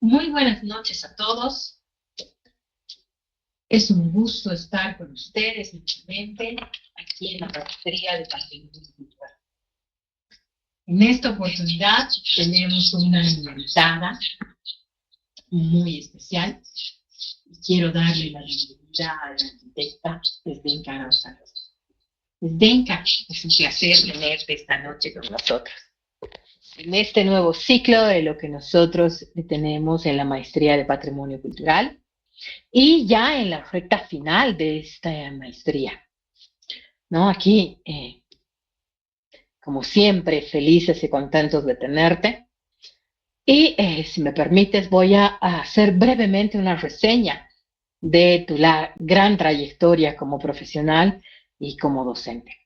Muy buenas noches a todos. Es un gusto estar con ustedes nuevamente aquí en la Maestría de Patrimonio Cultural. En esta oportunidad tenemos una invitada muy especial y quiero darle la bienvenida a la arquitecta Zdenka Arauza. Zdenka, es un placer tenerte esta noche con nosotros en este nuevo ciclo de lo que nosotros tenemos en la Maestría de Patrimonio Cultural. Y ya en la recta final de esta maestría, ¿no? Aquí, como siempre, felices y contentos de tenerte. Y si me permites, voy a hacer brevemente una reseña de tu gran trayectoria como profesional y como docente.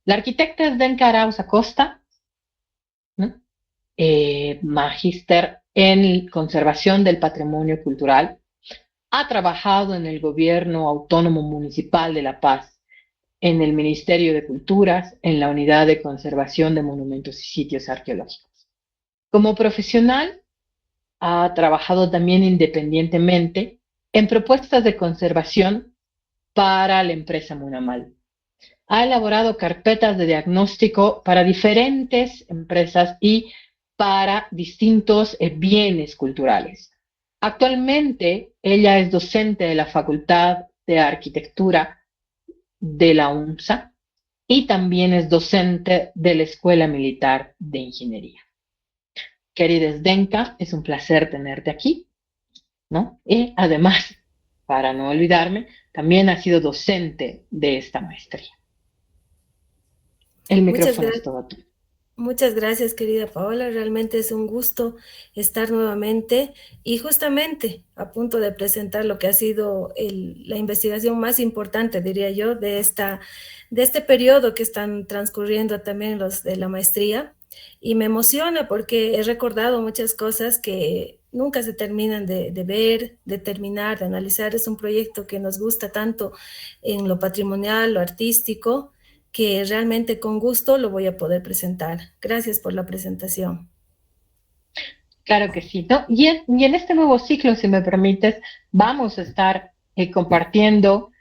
La arquitecta Zdenka Arauza Costa, ¿no? Magíster en conservación del patrimonio cultural, ha trabajado en el Gobierno Autónomo Municipal de La Paz, en el Ministerio de Culturas, en la Unidad de Conservación de Monumentos y Sitios Arqueológicos. Como profesional, ha trabajado también independientemente en propuestas de conservación para la empresa Munamal. Ha elaborado carpetas de diagnóstico para diferentes empresas y para distintos bienes culturales. Actualmente, ella es docente de la Facultad de Arquitectura de la UNSA y también es docente de la Escuela Militar de Ingeniería. Querida Zdenka, es un placer tenerte aquí, ¿no? Y además, para no olvidarme, también has sido docente de esta maestría. El Muchas micrófono es gracias. todo tuyo. Muchas gracias, querida Paola. Realmente es un gusto estar nuevamente y justamente a punto de presentar lo que ha sido la investigación más importante, diría yo, de este periodo que están transcurriendo también los de la maestría. Y me emociona porque he recordado muchas cosas que nunca se terminan de ver, de terminar, de analizar. Es un proyecto que nos gusta tanto en lo patrimonial, lo artístico, que realmente con gusto lo voy a poder presentar. Gracias por la presentación. Claro que sí, ¿no? Y en este nuevo ciclo, si me permites, vamos a estar compartiendo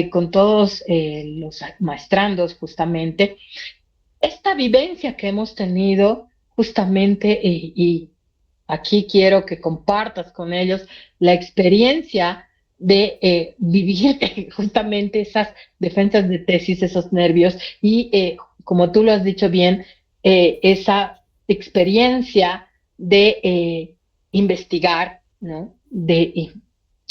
con todos los maestrandos justamente esta vivencia que hemos tenido justamente y aquí quiero que compartas con ellos la experiencia de vivir justamente esas defensas de tesis, esos nervios y, como tú lo has dicho bien, esa experiencia de investigar, ¿no? De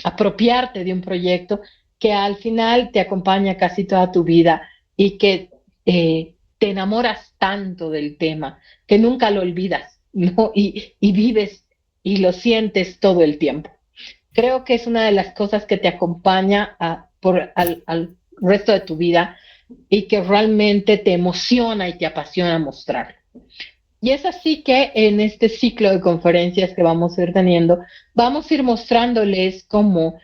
apropiarte de un proyecto que al final te acompaña casi toda tu vida y que te enamoras tanto del tema que nunca lo olvidas, ¿no? Y vives y lo sientes todo el tiempo. Creo que es una de las cosas que te acompaña al resto de tu vida y que realmente te emociona y te apasiona mostrar. Y es así que en este ciclo de conferencias que vamos a ir teniendo, vamos a ir mostrándoles cómo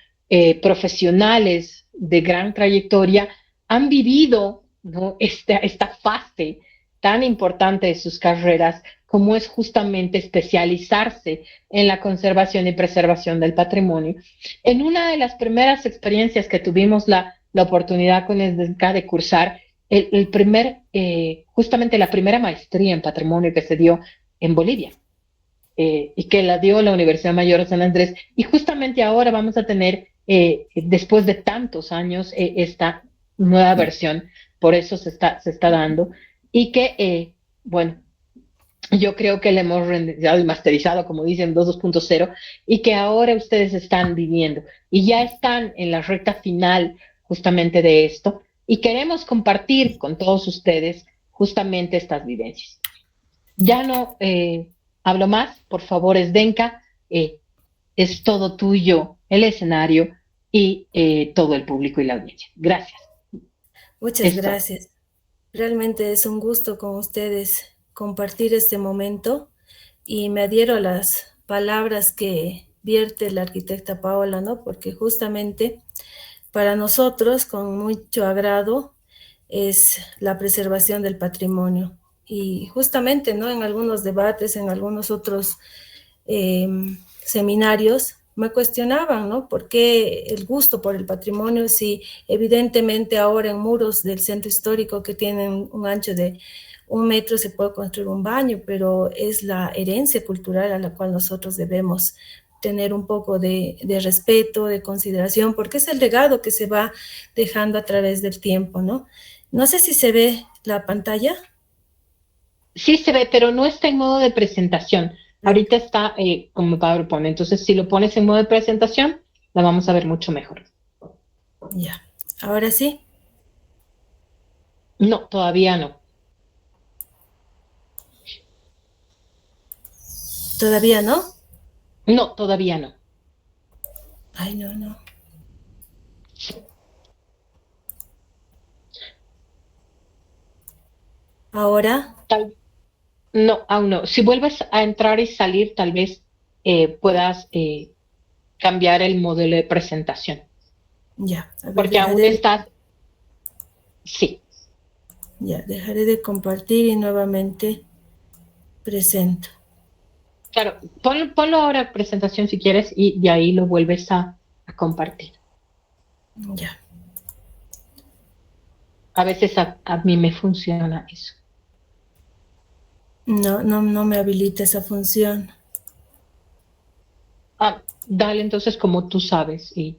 profesionales de gran trayectoria han vivido, ¿no? esta fase tan importante de sus carreras, como es justamente especializarse en la conservación y preservación del patrimonio. En una de las primeras experiencias que tuvimos la oportunidad con SDK de cursar, justamente la primera maestría en patrimonio que se dio en Bolivia y que la dio la Universidad Mayor de San Andrés. Y justamente ahora vamos a tener, después de tantos años, esta nueva versión, por eso se está dando, y que, bueno, yo creo que le hemos renderizado y masterizado, como dicen, 2.0, y que ahora ustedes están viviendo y ya están en la recta final justamente de esto y queremos compartir con todos ustedes justamente estas vivencias. Ya no hablo más, por favor, Zdenka, es todo tuyo el escenario y todo el público y la audiencia. Gracias. Muchas Es todo. gracias. Realmente es un gusto con ustedes compartir este momento y me adhiero a las palabras que vierte la arquitecta Paola, ¿no? Porque justamente para nosotros, con mucho agrado, es la preservación del patrimonio. Y justamente, ¿no? En algunos debates, en algunos otros seminarios, me cuestionaban, ¿no? ¿Por qué el gusto por el patrimonio si evidentemente ahora en muros del centro histórico que tienen un ancho de 1 metro se puede construir un baño, pero es la herencia cultural a la cual nosotros debemos tener un poco de respeto, de consideración, porque es el legado que se va dejando a través del tiempo, ¿no? No sé si se ve la pantalla. Sí se ve, pero no está en modo de presentación. Ahorita está como PowerPoint. Entonces, si lo pones en modo de presentación, la vamos a ver mucho mejor. Ya, ahora sí. No, todavía no. ¿Todavía no? No, todavía no. Ay, no, no. Ahora. No, aún no. Si vuelves a entrar y salir, tal vez puedas cambiar el modelo de presentación. Ya, a ver, Porque aún estás. Sí. Ya, dejaré de compartir y nuevamente presento. Claro, ponlo ahora en presentación si quieres y de ahí lo vuelves a compartir. Ya. A veces a mí me funciona eso. No me habilita esa función. Dale entonces como tú sabes y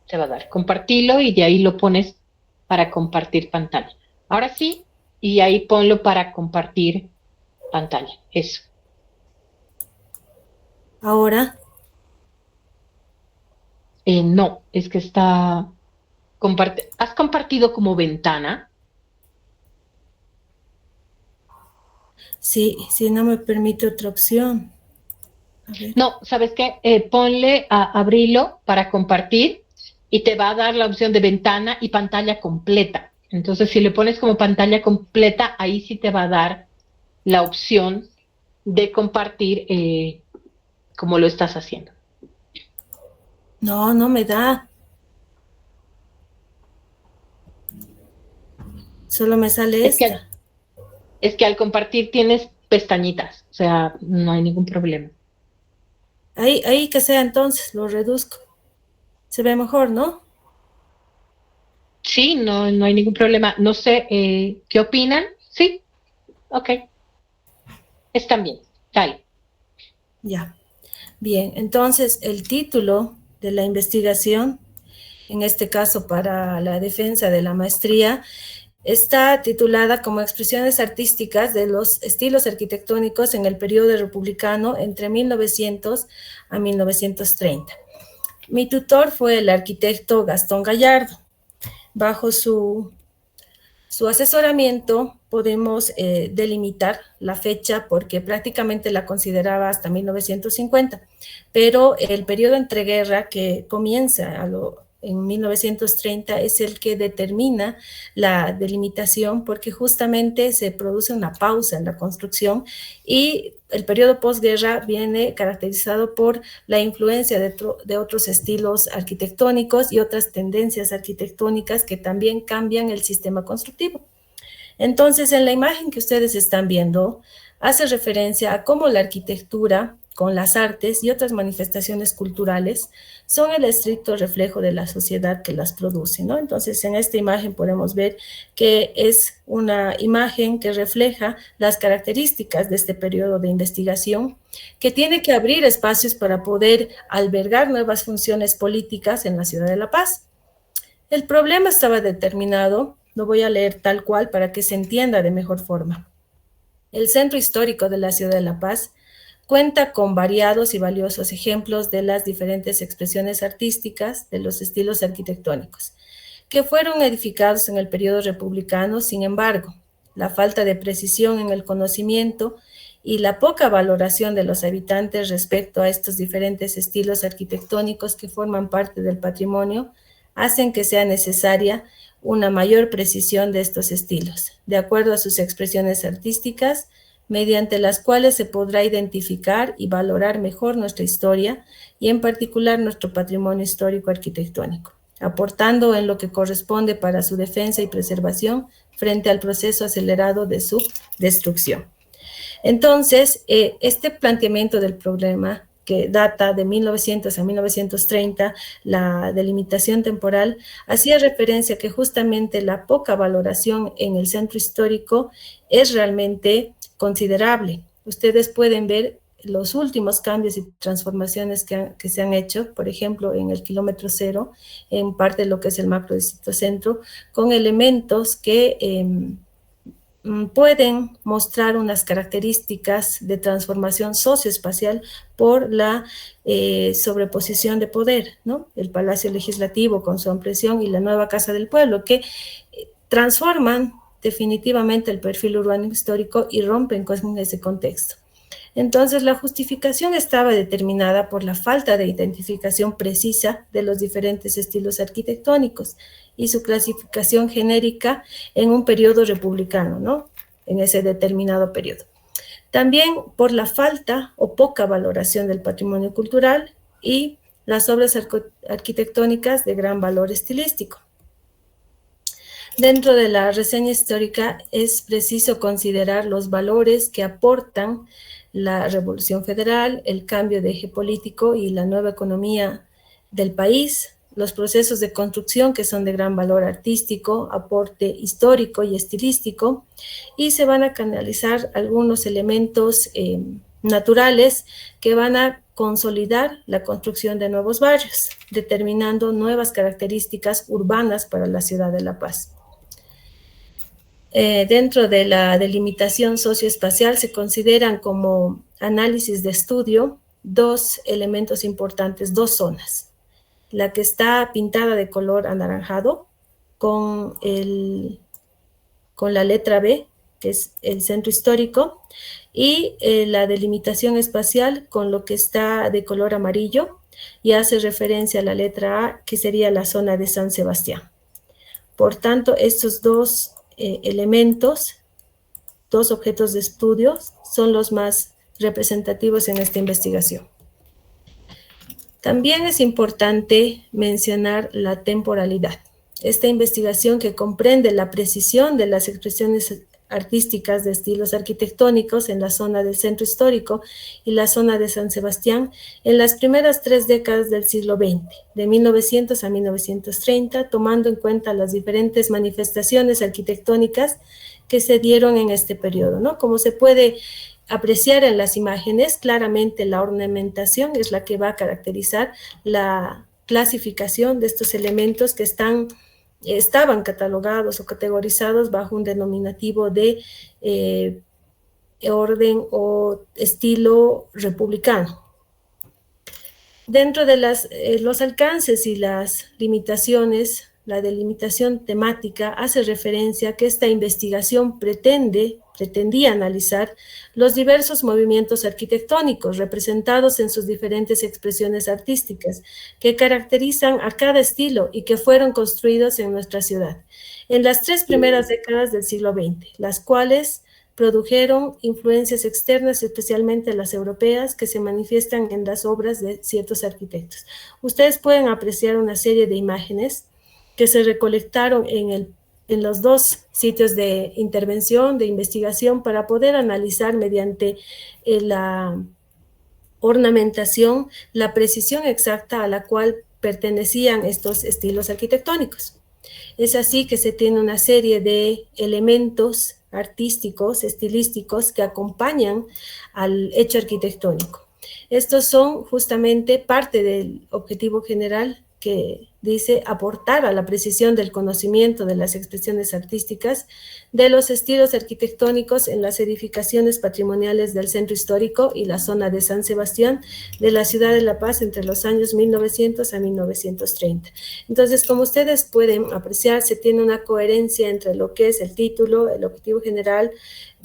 te va a dar. Compartilo y de ahí lo pones para compartir pantalla. Ahora sí, y ahí ponlo para compartir pantalla. Eso. Ahora. No, es que está. ¿Has compartido como ventana? Sí, no me permite otra opción. A ver. No, ¿sabes qué? Ponle a abrirlo para compartir y te va a dar la opción de ventana y pantalla completa. Entonces, si le pones como pantalla completa, ahí sí te va a dar la opción de compartir como lo estás haciendo. No me da. Solo me sale esta. Es que al compartir tienes pestañitas, o sea, no hay ningún problema. Ahí que sea entonces, lo reduzco. Se ve mejor, ¿no? Sí, no hay ningún problema. No sé, ¿qué opinan? Sí, ok. Están bien, dale. Ya. Bien, entonces el título de la investigación, en este caso para la defensa de la maestría, está titulada como Expresiones artísticas de los estilos arquitectónicos en el periodo republicano entre 1900 a 1930. Mi tutor fue el arquitecto Gastón Gallardo. Bajo su asesoramiento podemos delimitar la fecha porque prácticamente la consideraba hasta 1950, pero el periodo entreguerra que comienza en 1930 es el que determina la delimitación porque justamente se produce una pausa en la construcción y el periodo posguerra viene caracterizado por la influencia de otros estilos arquitectónicos y otras tendencias arquitectónicas que también cambian el sistema constructivo. Entonces, en la imagen que ustedes están viendo, hace referencia a cómo la arquitectura con las artes y otras manifestaciones culturales son el estricto reflejo de la sociedad que las produce, ¿no? Entonces, en esta imagen podemos ver que es una imagen que refleja las características de este periodo de investigación, que tiene que abrir espacios para poder albergar nuevas funciones políticas en la ciudad de La Paz. El problema estaba determinado, lo voy a leer tal cual para que se entienda de mejor forma. El centro histórico de la ciudad de La Paz cuenta con variados y valiosos ejemplos de las diferentes expresiones artísticas de los estilos arquitectónicos, que fueron edificados en el periodo republicano. Sin embargo, la falta de precisión en el conocimiento y la poca valoración de los habitantes respecto a estos diferentes estilos arquitectónicos que forman parte del patrimonio hacen que sea necesaria una mayor precisión de estos estilos, de acuerdo a sus expresiones artísticas, mediante las cuales se podrá identificar y valorar mejor nuestra historia y en particular nuestro patrimonio histórico arquitectónico, aportando en lo que corresponde para su defensa y preservación frente al proceso acelerado de su destrucción. Entonces, este planteamiento del problema, que data de 1900 a 1930, la delimitación temporal, hacía referencia que justamente la poca valoración en el centro histórico es realmente considerable. Ustedes pueden ver los últimos cambios y transformaciones que se han hecho, por ejemplo, en el kilómetro cero, en parte de lo que es el macro distrito centro, con elementos que pueden mostrar unas características de transformación socioespacial por la sobreposición de poder, ¿no? El Palacio Legislativo con su ampliación y la nueva Casa del Pueblo, que transforman definitivamente el perfil urbano histórico y rompen con ese contexto. Entonces, la justificación estaba determinada por la falta de identificación precisa de los diferentes estilos arquitectónicos y su clasificación genérica en un periodo republicano, ¿no? En ese determinado periodo. También por la falta o poca valoración del patrimonio cultural y las obras arquitectónicas de gran valor estilístico. Dentro de la reseña histórica es preciso considerar los valores que aportan la Revolución Federal, el cambio de eje político y la nueva economía del país, los procesos de construcción que son de gran valor artístico, aporte histórico y estilístico, y se van a canalizar algunos elementos naturales que van a consolidar la construcción de nuevos barrios, determinando nuevas características urbanas para la ciudad de La Paz. Dentro de la delimitación socioespacial se consideran como análisis de estudio dos elementos importantes, dos zonas. La que está pintada de color anaranjado con la letra B, que es el centro histórico, y la delimitación espacial con lo que está de color amarillo y hace referencia a la letra A, que sería la zona de San Sebastián. Por tanto, estos dos elementos, dos objetos de estudio, son los más representativos en esta investigación. También es importante mencionar la temporalidad. Esta investigación, que comprende la precisión de las expresiones artísticas de estilos arquitectónicos en la zona del centro histórico y la zona de San Sebastián en las primeras 3 décadas del siglo XX, de 1900 a 1930, tomando en cuenta las diferentes manifestaciones arquitectónicas que se dieron en este periodo, ¿no? Como se puede apreciar en las imágenes, claramente la ornamentación es la que va a caracterizar la clasificación de estos elementos que estaban catalogados o categorizados bajo un denominativo de orden o estilo republicano. Dentro de los alcances y las limitaciones, la delimitación temática hace referencia a que esta investigación pretendía analizar los diversos movimientos arquitectónicos representados en sus diferentes expresiones artísticas que caracterizan a cada estilo y que fueron construidos en nuestra ciudad en las 3 primeras décadas del siglo XX, las cuales produjeron influencias externas, especialmente las europeas, que se manifiestan en las obras de ciertos arquitectos. Ustedes pueden apreciar una serie de imágenes que se recolectaron en los 2 sitios de intervención, de investigación, para poder analizar mediante la ornamentación la precisión exacta a la cual pertenecían estos estilos arquitectónicos. Es así que se tiene una serie de elementos artísticos, estilísticos, que acompañan al hecho arquitectónico. Estos son justamente parte del objetivo general que dice aportar a la precisión del conocimiento de las expresiones artísticas de los estilos arquitectónicos en las edificaciones patrimoniales del centro histórico y la zona de San Sebastián de la ciudad de La Paz entre los años 1900 a 1930. Entonces, como ustedes pueden apreciar, se tiene una coherencia entre lo que es el título, el objetivo general,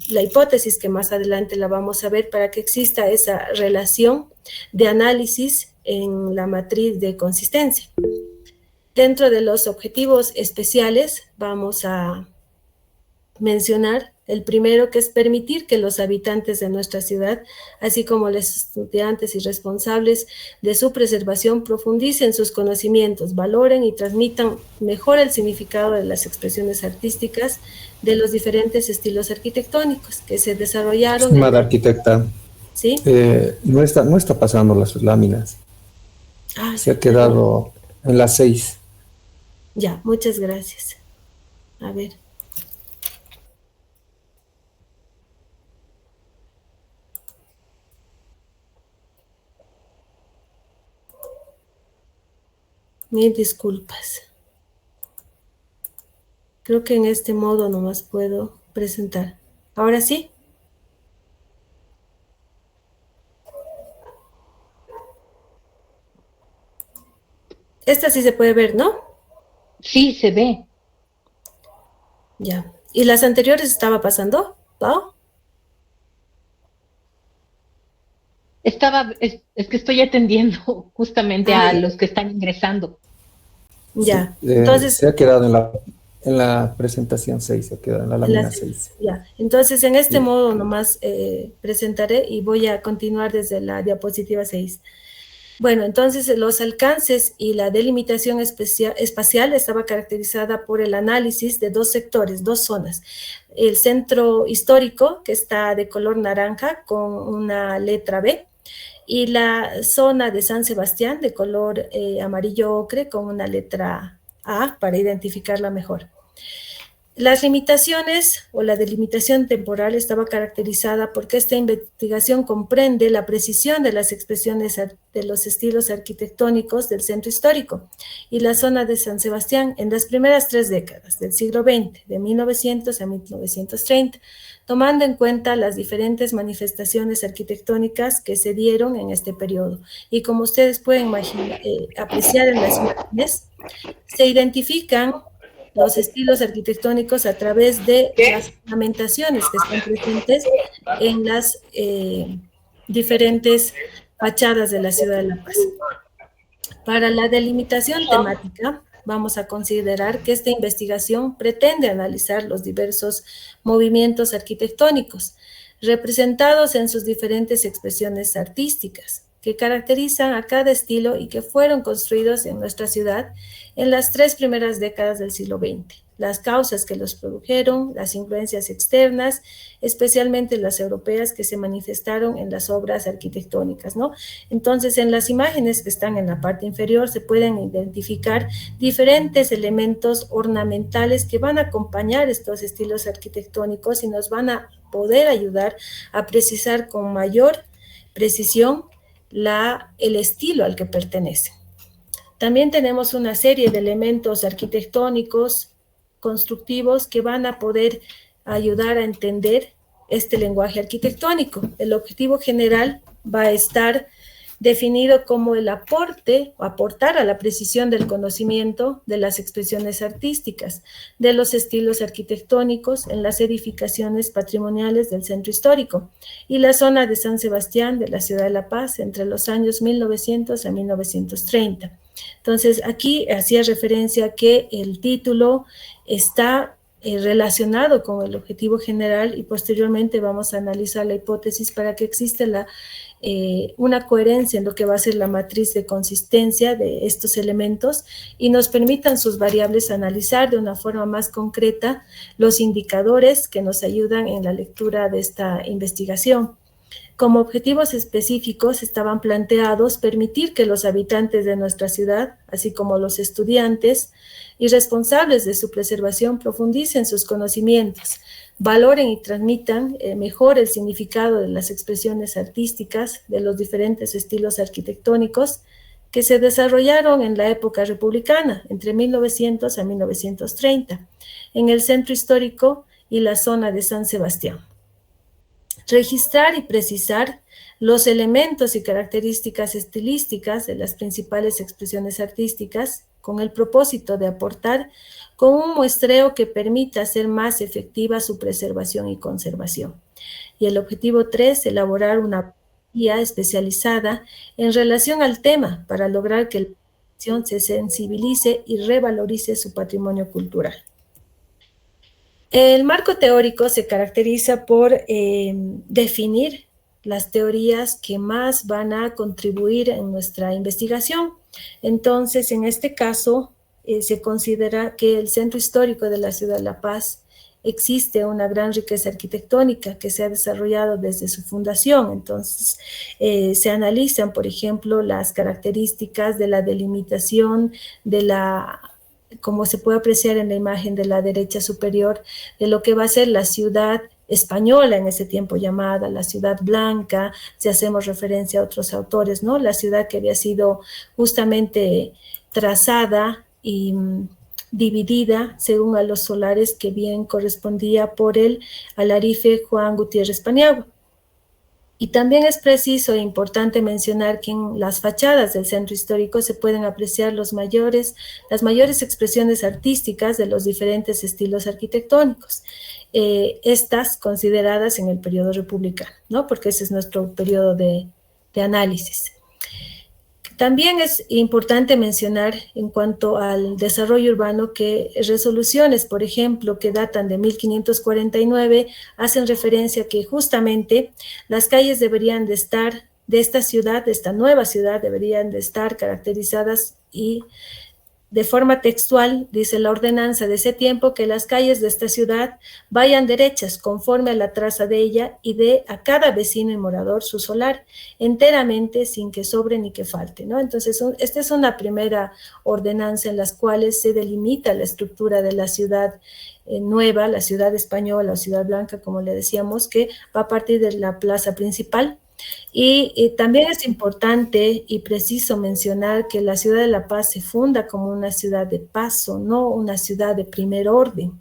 la hipótesis, que más adelante la vamos a ver, para que exista esa relación de análisis en la matriz de consistencia. Dentro de los objetivos especiales vamos a mencionar El primero, que es permitir que los habitantes de nuestra ciudad, así como los estudiantes y responsables de su preservación, profundicen sus conocimientos, valoren y transmitan mejor el significado de las expresiones artísticas de los diferentes estilos arquitectónicos que se desarrollaron. Estimada arquitecta, ¿sí? no está pasando las láminas. Se ha quedado en las 6. Ya, muchas gracias. A ver. Mil disculpas. Creo que en este modo nomás puedo presentar. ¿Ahora sí? Esta sí se puede ver, ¿no? Sí, se ve. Ya. ¿Y las anteriores estaba pasando, Pau? Es que estoy atendiendo justamente a los que están ingresando. Ya. Sí, Entonces, se ha quedado en la presentación 6, se ha quedado en la lámina 6. Ya. Entonces, en este modo nomás presentaré y voy a continuar desde la diapositiva 6. Bueno, entonces los alcances y la delimitación espacial estaba caracterizada por el análisis de dos sectores, dos zonas. El centro histórico, que está de color naranja con una letra B, y la zona de San Sebastián de color amarillo ocre con una letra A para identificarla mejor. Las limitaciones o la delimitación temporal estaba caracterizada porque esta investigación comprende la precisión de las expresiones de los estilos arquitectónicos del centro histórico y la zona de San Sebastián en las primeras 3 décadas del siglo XX, de 1900 a 1930, tomando en cuenta las diferentes manifestaciones arquitectónicas que se dieron en este periodo. Y como ustedes pueden apreciar en las imágenes, se identifican los estilos arquitectónicos a través de las ornamentaciones que están presentes en las diferentes fachadas de la ciudad de La Paz. Para la delimitación temática, vamos a considerar que esta investigación pretende analizar los diversos movimientos arquitectónicos representados en sus diferentes expresiones artísticas que caracterizan a cada estilo y que fueron construidos en nuestra ciudad en las 3 primeras décadas del siglo XX. Las causas que los produjeron, las influencias externas, especialmente las europeas que se manifestaron en las obras arquitectónicas, ¿no? Entonces, en las imágenes que están en la parte inferior se pueden identificar diferentes elementos ornamentales que van a acompañar estos estilos arquitectónicos y nos van a poder ayudar a precisar con mayor precisión el estilo al que pertenece. También tenemos una serie de elementos arquitectónicos, constructivos, que van a poder ayudar a entender este lenguaje arquitectónico. El objetivo general va a estar definido como el aporte o aportar a la precisión del conocimiento de las expresiones artísticas, de los estilos arquitectónicos en las edificaciones patrimoniales del centro histórico y la zona de San Sebastián de la ciudad de La Paz entre los años 1900 a 1930. Entonces, aquí hacía referencia a que el título está relacionado con el objetivo general y posteriormente vamos a analizar la hipótesis para que exista una coherencia en lo que va a ser la matriz de consistencia de estos elementos y nos permitan sus variables analizar de una forma más concreta los indicadores que nos ayudan en la lectura de esta investigación. Como objetivos específicos estaban planteados permitir que los habitantes de nuestra ciudad, así como los estudiantes y responsables de su preservación, profundicen sus conocimientos, valoren y transmitan mejor el significado de las expresiones artísticas de los diferentes estilos arquitectónicos que se desarrollaron en la época republicana, entre 1900 a 1930, en el centro histórico y la zona de San Sebastián. Registrar y precisar los elementos y características estilísticas de las principales expresiones artísticas con el propósito de aportar con un muestreo que permita hacer más efectiva su preservación y conservación. Y el objetivo 3, elaborar una guía especializada en relación al tema para lograr que la población se sensibilice y revalorice su patrimonio cultural. El marco teórico se caracteriza por definir las teorías que más van a contribuir en nuestra investigación. Entonces, en este caso, se considera que el centro histórico de la ciudad de La Paz existe una gran riqueza arquitectónica que se ha desarrollado desde su fundación. Entonces, se analizan, por ejemplo, las características de la delimitación, como se puede apreciar en la imagen de la derecha superior, de lo que va a ser la ciudad española en ese tiempo llamada la Ciudad Blanca, si hacemos referencia a otros autores, ¿no? La ciudad que había sido justamente trazada y dividida según a los solares que bien correspondía por el alarife Juan Gutiérrez Paniagua. Y también es preciso e importante mencionar que en las fachadas del centro histórico se pueden apreciar las mayores expresiones artísticas de los diferentes estilos arquitectónicos, estas consideradas en el periodo republicano, ¿no? Porque ese es nuestro periodo de análisis. También es importante mencionar en cuanto al desarrollo urbano que resoluciones, por ejemplo, que datan de 1549, hacen referencia a que justamente las calles deberían de estar, de esta ciudad, de esta nueva ciudad, deberían de estar caracterizadas y de forma textual, dice la ordenanza de ese tiempo, que las calles de esta ciudad vayan derechas conforme a la traza de ella y dé a cada vecino y morador su solar, enteramente sin que sobre ni que falte, ¿no? Entonces, esta es una primera ordenanza en las cuales se delimita la estructura de la ciudad nueva, la ciudad española o ciudad blanca, como le decíamos, que va a partir de la plaza principal. Y también es importante y preciso mencionar que la ciudad de La Paz se funda como una ciudad de paso, no una ciudad de primer orden.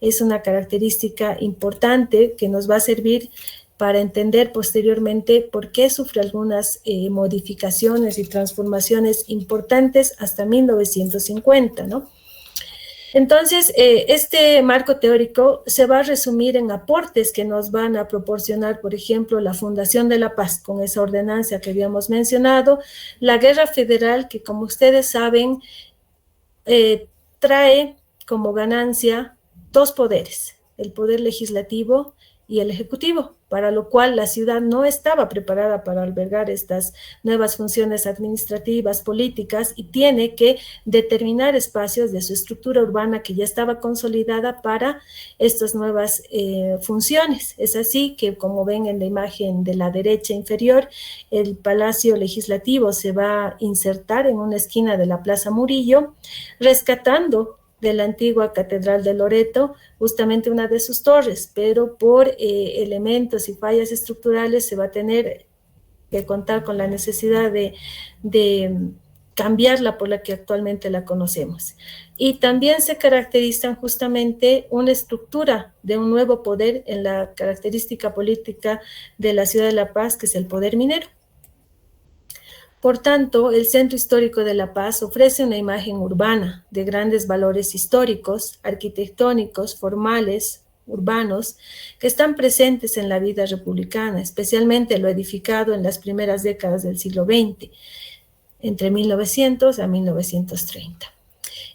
Es una característica importante que nos va a servir para entender posteriormente por qué sufre algunas modificaciones y transformaciones importantes hasta 1950, ¿no? Entonces, este marco teórico se va a resumir en aportes que nos van a proporcionar, por ejemplo, la Fundación de la Paz, con esa ordenanza que habíamos mencionado, la Guerra Federal, que como ustedes saben, trae como ganancia dos poderes, el poder legislativo y el ejecutivo, para lo cual la ciudad no estaba preparada para albergar estas nuevas funciones administrativas, políticas, y tiene que determinar espacios de su estructura urbana que ya estaba consolidada para estas nuevas funciones. Es así que, como ven en la imagen de la derecha inferior, el Palacio Legislativo se va a insertar en una esquina de la Plaza Murillo, rescatando de la antigua Catedral de Loreto, justamente una de sus torres, pero por elementos y fallas estructurales se va a tener que contar con la necesidad de cambiarla por la que actualmente la conocemos. Y también se caracterizan justamente una estructura de un nuevo poder en la característica política de la ciudad de La Paz, que es el poder minero. Por tanto, el Centro Histórico de La Paz ofrece una imagen urbana de grandes valores históricos, arquitectónicos, formales, urbanos, que están presentes en la vida republicana, especialmente lo edificado en las primeras décadas del siglo XX, entre 1900 a 1930.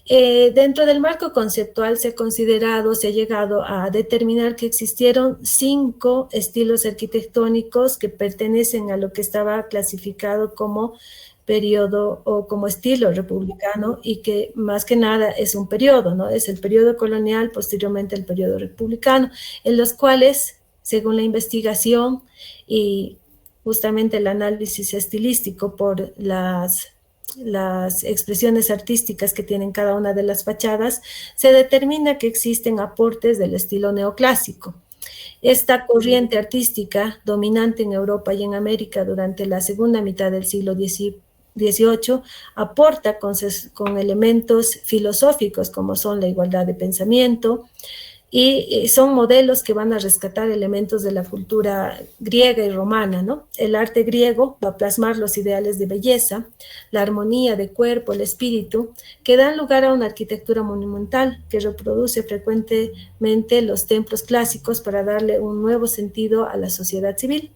Dentro del marco conceptual se ha llegado a determinar que existieron 5 estilos arquitectónicos que pertenecen a lo que estaba clasificado como periodo o como estilo republicano, y que más que nada es un periodo, ¿no? Es el periodo colonial, posteriormente el periodo republicano, en los cuales, según la investigación y justamente el análisis estilístico por las expresiones artísticas que tienen cada una de las fachadas, se determina que existen aportes del estilo neoclásico. Esta corriente artística dominante en Europa y en América durante la segunda mitad del siglo XVIII aporta con elementos filosóficos como son la igualdad de pensamiento, y son modelos que van a rescatar elementos de la cultura griega y romana, ¿no? El arte griego va a plasmar los ideales de belleza, la armonía de cuerpo, el espíritu, que dan lugar a una arquitectura monumental que reproduce frecuentemente los templos clásicos para darle un nuevo sentido a la sociedad civil.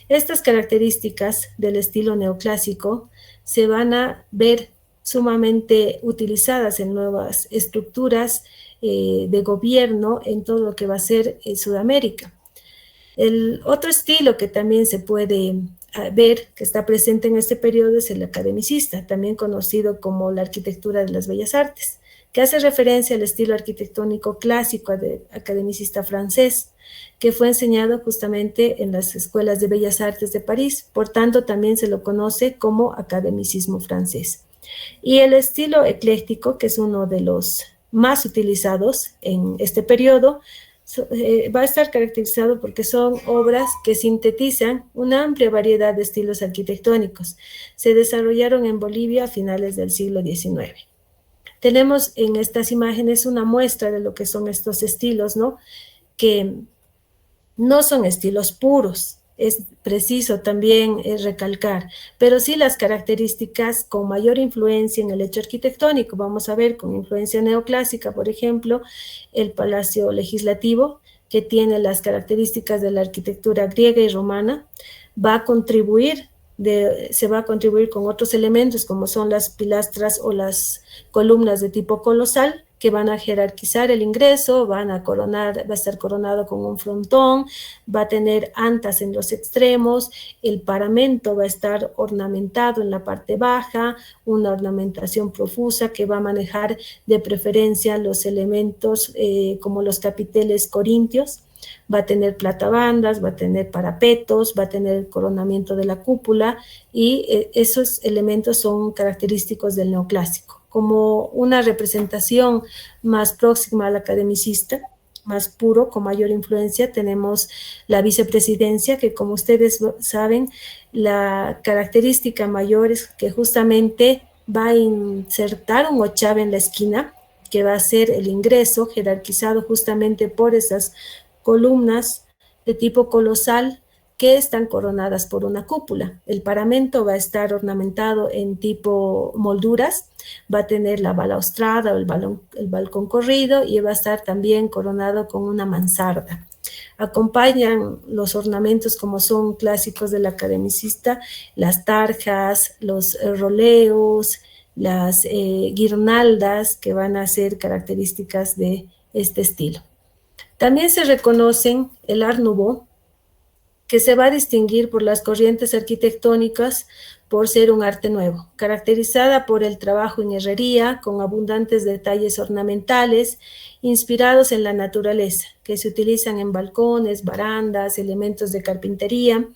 Estas características del estilo neoclásico se van a ver sumamente utilizadas en nuevas estructuras de gobierno en todo lo que va a ser Sudamérica. El otro estilo que también se puede ver que está presente en este periodo es el academicista, también conocido como la arquitectura de las bellas artes, que hace referencia al estilo arquitectónico clásico de academicista francés, que fue enseñado justamente en las escuelas de bellas artes de París, por tanto también se lo conoce como academicismo francés. Y el estilo ecléctico, que es uno de los más utilizados en este periodo, va a estar caracterizado porque son obras que sintetizan una amplia variedad de estilos arquitectónicos. Se desarrollaron en Bolivia a finales del siglo XIX. Tenemos en estas imágenes una muestra de lo que son estos estilos, ¿no? Que no son estilos puros, es preciso también recalcar, pero sí las características con mayor influencia en el hecho arquitectónico. Vamos a ver con influencia neoclásica, por ejemplo, el Palacio Legislativo, que tiene las características de la arquitectura griega y romana, se va a contribuir con otros elementos como son las pilastras o las columnas de tipo colosal, que van a jerarquizar el ingreso, va a estar coronado con un frontón, va a tener antas en los extremos, el paramento va a estar ornamentado en la parte baja, una ornamentación profusa que va a manejar de preferencia los elementos como los capiteles corintios, va a tener platabandas, va a tener parapetos, va a tener el coronamiento de la cúpula y esos elementos son característicos del neoclásico. Como una representación más próxima al academicista, más puro, con mayor influencia, tenemos la vicepresidencia, que como ustedes saben, la característica mayor es que justamente va a insertar un ochave en la esquina, que va a ser el ingreso jerarquizado justamente por esas columnas de tipo colosal que están coronadas por una cúpula. El paramento va a estar ornamentado en tipo molduras, va a tener la balaustrada o el balcón corrido y va a estar también coronado con una mansarda. Acompañan los ornamentos como son clásicos del academicista, las tarjas, los roleos, las guirnaldas que van a ser características de este estilo. También se reconocen el Art Nouveau, que se va a distinguir por las corrientes arquitectónicas por ser un arte nuevo, caracterizada por el trabajo en herrería, con abundantes detalles ornamentales, inspirados en la naturaleza, que se utilizan en balcones, barandas, elementos de carpintería.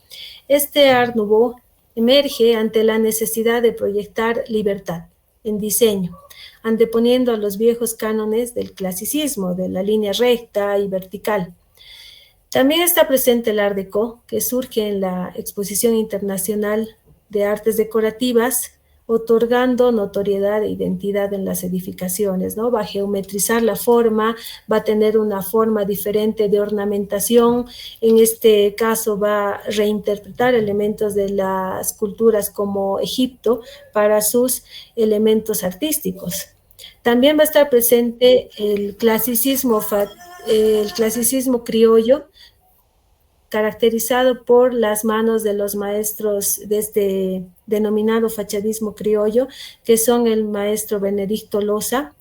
Este Art Nouveau emerge ante la necesidad de proyectar libertad en diseño, anteponiendo a los viejos cánones del clasicismo, de la línea recta y vertical. También está presente el Art Deco, que surge en la Exposición Internacional de Artes Decorativas, otorgando notoriedad e identidad en las edificaciones, ¿no? Va a geometrizar la forma, va a tener una forma diferente de ornamentación, en este caso va a reinterpretar elementos de las culturas como Egipto para sus elementos artísticos. También va a estar presente el clasicismo criollo, caracterizado por las manos de los maestros de este denominado fachadismo criollo, que son el maestro Benedicto Loza,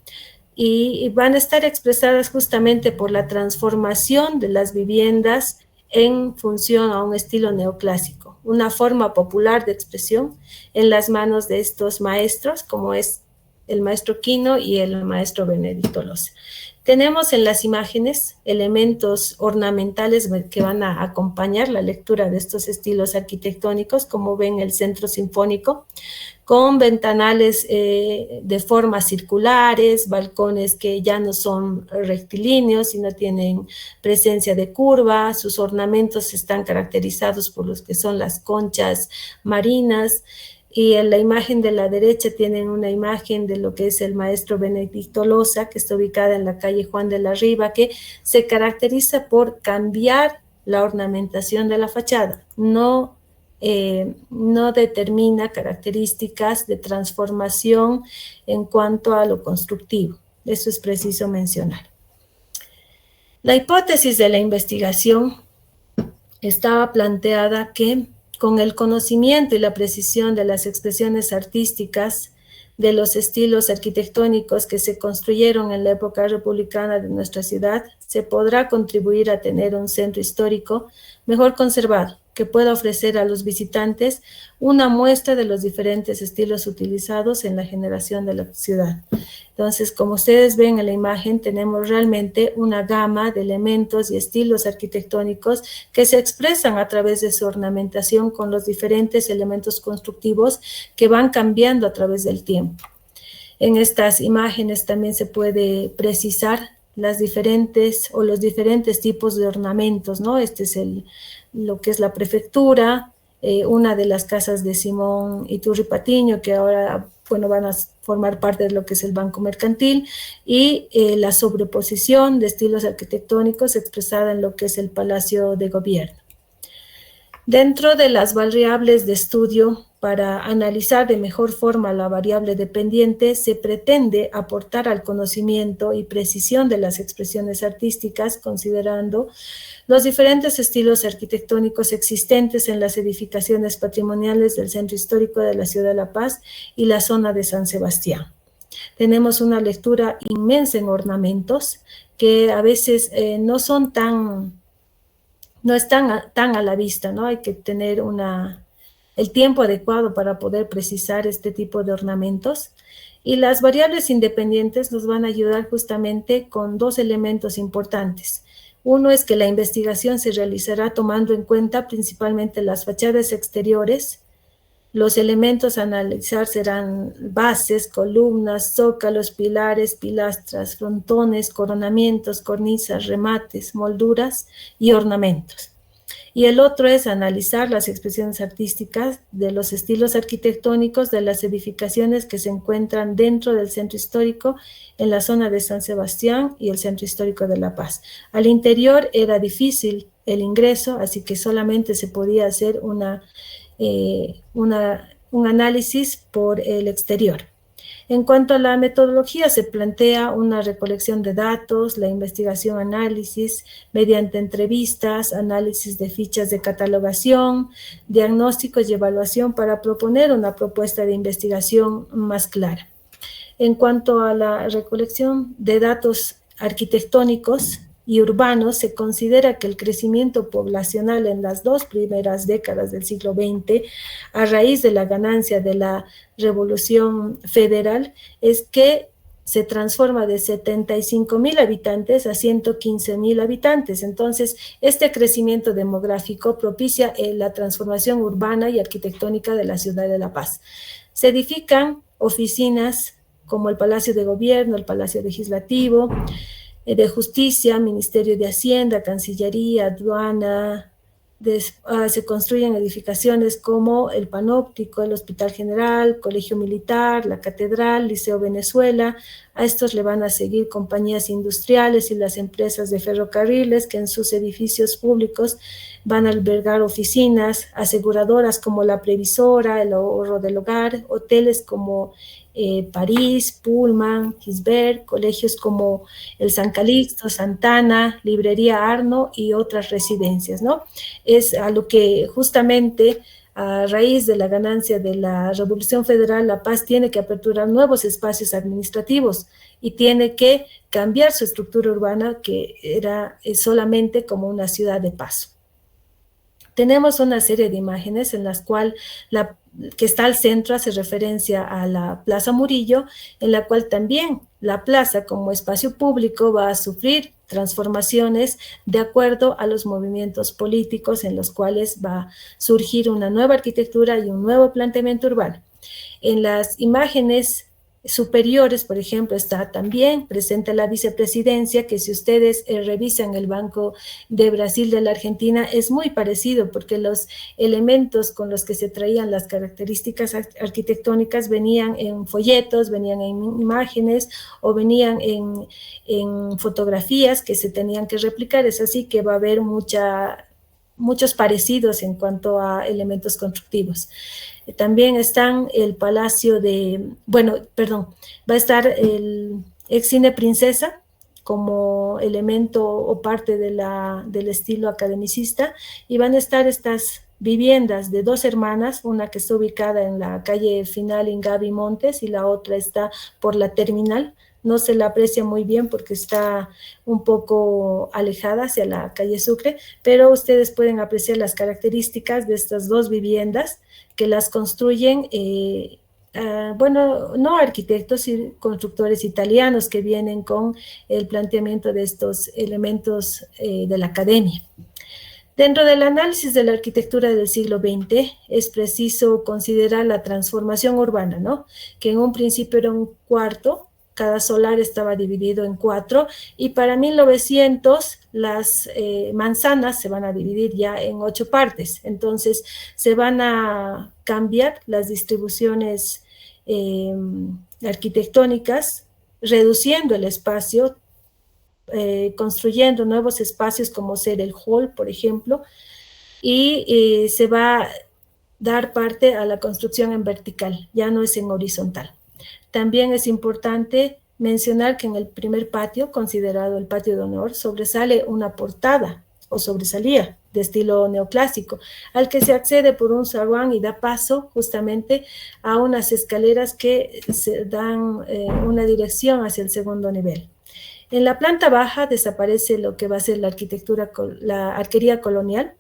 y van a estar expresadas justamente por la transformación de las viviendas en función a un estilo neoclásico, una forma popular de expresión en las manos de estos maestros, como es el maestro Quino y el maestro Benedicto Loza. Tenemos en las imágenes elementos ornamentales que van a acompañar la lectura de estos estilos arquitectónicos, como ven el centro sinfónico, con ventanales de formas circulares, balcones que ya no son rectilíneos, sino tienen presencia de curva, sus ornamentos están caracterizados por los que son las conchas marinas, y en la imagen de la derecha tienen una imagen de lo que es el maestro Benedicto Loza, que está ubicada en la calle Juan de la Riva, que se caracteriza por cambiar la ornamentación de la fachada, no determina características de transformación en cuanto a lo constructivo. Eso es preciso mencionar. La hipótesis de la investigación estaba planteada que con el conocimiento y la precisión de las expresiones artísticas de los estilos arquitectónicos que se construyeron en la época republicana de nuestra ciudad, se podrá contribuir a tener un centro histórico mejor conservado, que pueda ofrecer a los visitantes una muestra de los diferentes estilos utilizados en la generación de la ciudad. Entonces, como ustedes ven en la imagen, tenemos realmente una gama de elementos y estilos arquitectónicos que se expresan a través de su ornamentación con los diferentes elementos constructivos que van cambiando a través del tiempo. En estas imágenes también se puede precisar las diferentes o los diferentes tipos de ornamentos, ¿no? Este es lo que es la prefectura, una de las casas de Simón Iturri Patiño, que ahora, bueno, van a formar parte de lo que es el Banco Mercantil, y la sobreposición de estilos arquitectónicos expresada en lo que es el Palacio de Gobierno. Dentro de las variables de estudio, para analizar de mejor forma la variable dependiente, se pretende aportar al conocimiento y precisión de las expresiones artísticas, considerando los diferentes estilos arquitectónicos existentes en las edificaciones patrimoniales del Centro Histórico de la Ciudad de La Paz y la zona de San Sebastián. Tenemos una lectura inmensa en ornamentos que a veces no están tan a la vista, ¿no? Hay que tener el tiempo adecuado para poder precisar este tipo de ornamentos. Y las variables independientes nos van a ayudar justamente con dos elementos importantes. Uno es que la investigación se realizará tomando en cuenta principalmente las fachadas exteriores. Los elementos a analizar serán bases, columnas, zócalos, pilares, pilastras, frontones, coronamientos, cornisas, remates, molduras y ornamentos. Y el otro es analizar las expresiones artísticas de los estilos arquitectónicos de las edificaciones que se encuentran dentro del centro histórico en la zona de San Sebastián y el centro histórico de La Paz. Al interior era difícil el ingreso, así que solamente se podía hacer un análisis por el exterior. En cuanto a la metodología, se plantea una recolección de datos, la investigación, análisis, mediante entrevistas, análisis de fichas de catalogación, diagnósticos y evaluación para proponer una propuesta de investigación más clara. En cuanto a la recolección de datos arquitectónicos y urbanos, se considera que el crecimiento poblacional en las 2 primeras décadas del siglo XX, a raíz de la ganancia de la Revolución Federal, es que se transforma de 75,000 habitantes a 115,000 habitantes. Entonces, este crecimiento demográfico propicia la transformación urbana y arquitectónica de la ciudad de La Paz. Se edifican oficinas como el Palacio de Gobierno, el Palacio Legislativo, de Justicia, Ministerio de Hacienda, Cancillería, Aduana. Se construyen edificaciones como el Panóptico, el Hospital General, Colegio Militar, la Catedral, Liceo Venezuela. A estos le van a seguir compañías industriales y las empresas de ferrocarriles que en sus edificios públicos van a albergar oficinas, aseguradoras como la Previsora, el Ahorro del Hogar, hoteles como París, Pullman, Gisbert, colegios como el San Calixto, Santana, Librería Arno y otras residencias, ¿no? Es a lo que justamente a raíz de la ganancia de la Revolución Federal, La Paz tiene que aperturar nuevos espacios administrativos y tiene que cambiar su estructura urbana, que era solamente como una ciudad de paso. Tenemos una serie de imágenes en las cuales que está al centro hace referencia a la Plaza Murillo, en la cual también la plaza como espacio público va a sufrir transformaciones de acuerdo a los movimientos políticos en los cuales va a surgir una nueva arquitectura y un nuevo planteamiento urbano. En las imágenes superiores, por ejemplo, está también presente la vicepresidencia, que si ustedes revisan el Banco de Brasil de la Argentina, es muy parecido porque los elementos con los que se traían las características arquitectónicas venían en folletos, venían en imágenes o venían en fotografías que se tenían que replicar. Es así que va a haber muchos parecidos en cuanto a elementos constructivos. También están el Palacio va a estar el ex Cine Princesa como elemento o parte del estilo academicista, y van a estar estas viviendas de 2 hermanas, una que está ubicada en la calle Final Ingavi Montes y la otra está por la terminal. No se la aprecia muy bien porque está un poco alejada hacia la calle Sucre, pero ustedes pueden apreciar las características de estas 2 viviendas que las construyen, bueno, no arquitectos y constructores italianos que vienen con el planteamiento de estos elementos de la academia. Dentro del análisis de la arquitectura del siglo XX es preciso considerar la transformación urbana, ¿no? Que en un principio era un cuarto, cada solar estaba dividido en 4 y para 1900 las manzanas se van a dividir ya en 8 partes. Entonces se van a cambiar las distribuciones arquitectónicas, reduciendo el espacio, construyendo nuevos espacios como ser el hall, por ejemplo, y se va a dar parte a la construcción en vertical, ya no es en horizontal. También es importante mencionar que en el primer patio, considerado el patio de honor, sobresale una portada, o sobresalía, de estilo neoclásico, al que se accede por un zaguán y da paso justamente a unas escaleras que se dan una dirección hacia el segundo nivel. En la planta baja desaparece lo que va a ser la arquitectura, la arquería colonial,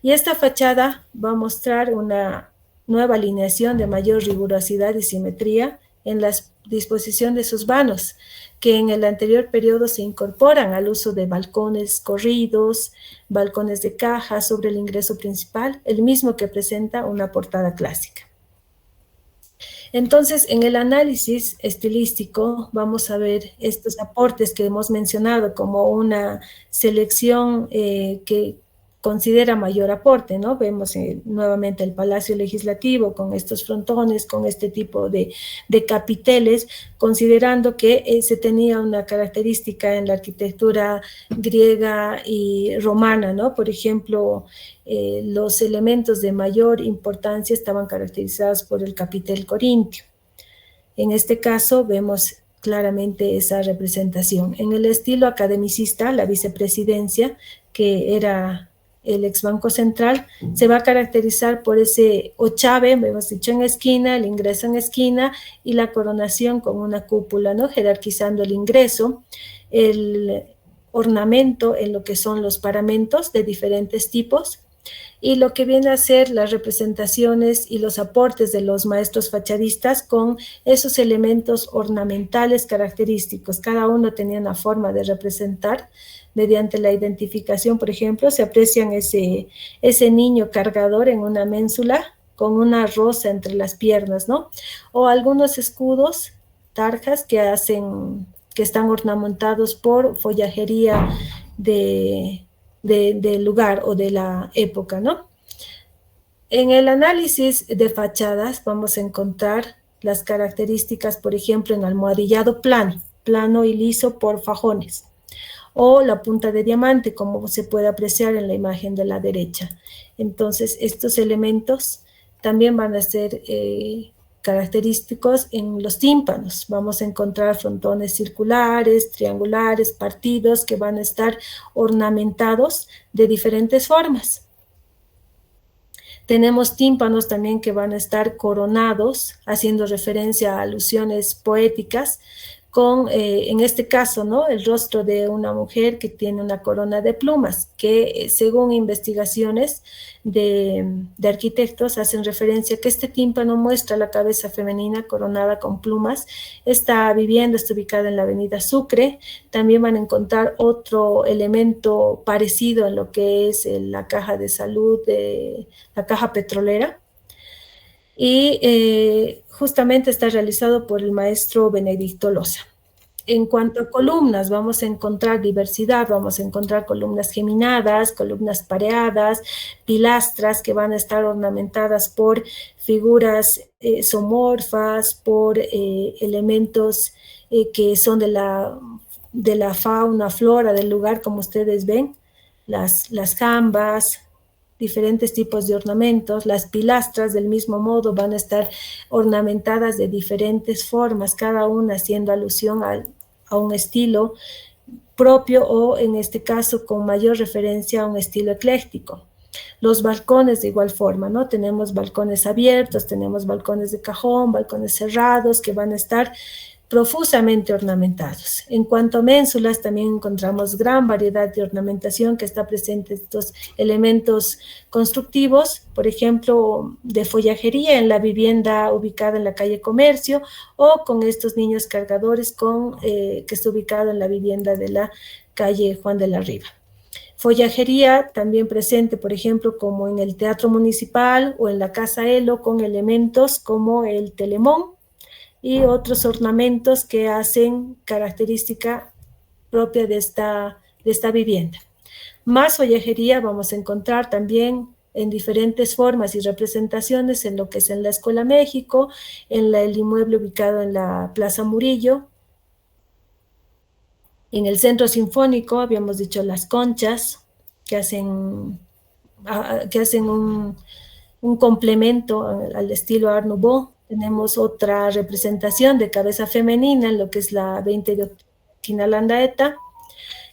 y esta fachada va a mostrar una nueva alineación de mayor rigurosidad y simetría en la disposición de sus vanos, que en el anterior periodo se incorporan al uso de balcones corridos, balcones de caja sobre el ingreso principal, el mismo que presenta una portada clásica. Entonces, en el análisis estilístico vamos a ver estos aportes que hemos mencionado como una selección que considera mayor aporte, ¿no? Vemos nuevamente el Palacio Legislativo con estos frontones, con este tipo de capiteles, considerando que se tenía una característica en la arquitectura griega y romana, ¿no? Por ejemplo, los elementos de mayor importancia estaban caracterizados por el capitel corintio. En este caso vemos claramente esa representación. En el estilo academicista, la vicepresidencia, que era el ex Banco Central, se va a caracterizar por ese ochave, hemos dicho en esquina, el ingreso en esquina y la coronación con una cúpula, ¿no? Jerarquizando el ingreso, el ornamento en lo que son los paramentos de diferentes tipos y lo que viene a ser las representaciones y los aportes de los maestros fachadistas con esos elementos ornamentales característicos. Cada uno tenía una forma de representar. Mediante la identificación, por ejemplo, se aprecian ese niño cargador en una ménsula con una rosa entre las piernas, ¿no? O algunos escudos, tarjas que están ornamentados por follajería del lugar o de la época, ¿no? En el análisis de fachadas vamos a encontrar las características, por ejemplo, en almohadillado plano y liso por fajones, o la punta de diamante, como se puede apreciar en la imagen de la derecha. Entonces, estos elementos también van a ser característicos en los tímpanos. Vamos a encontrar frontones circulares, triangulares, partidos, que van a estar ornamentados de diferentes formas. Tenemos tímpanos también que van a estar coronados, haciendo referencia a alusiones poéticas, con, en este caso, ¿no?, el rostro de una mujer que tiene una corona de plumas, que según investigaciones de arquitectos hacen referencia a que este tímpano muestra la cabeza femenina coronada con plumas. Esta vivienda está ubicada en la avenida Sucre. También van a encontrar otro elemento parecido a lo que es la caja de salud, la caja petrolera. Y justamente está realizado por el maestro Benedicto Loza. En cuanto a columnas, vamos a encontrar diversidad, vamos a encontrar columnas geminadas, columnas pareadas, pilastras que van a estar ornamentadas por figuras zoomorfas, por elementos que son de la fauna, flora del lugar, como ustedes ven, las jambas, diferentes tipos de ornamentos. Las pilastras del mismo modo van a estar ornamentadas de diferentes formas, cada una haciendo alusión a un estilo propio o en este caso con mayor referencia a un estilo ecléctico. Los balcones de igual forma, ¿no? Tenemos balcones abiertos, tenemos balcones de cajón, balcones cerrados que van a estar profusamente ornamentados. En cuanto a ménsulas, también encontramos gran variedad de ornamentación que está presente en estos elementos constructivos, por ejemplo, de follajería en la vivienda ubicada en la calle Comercio, o con estos niños cargadores que está ubicado en la vivienda de la calle Juan de la Riva. Follajería también presente, por ejemplo, como en el Teatro Municipal o en la Casa Elo, con elementos como el telemón y otros ornamentos que hacen característica propia de esta vivienda. Más follajería vamos a encontrar también en diferentes formas y representaciones en lo que es en la Escuela México, en el inmueble ubicado en la Plaza Murillo. En el Centro Sinfónico habíamos dicho las conchas, que hacen un complemento al estilo Art Nouveau. Tenemos otra representación de cabeza femenina en lo que es la 20 de Esquina Landaeta.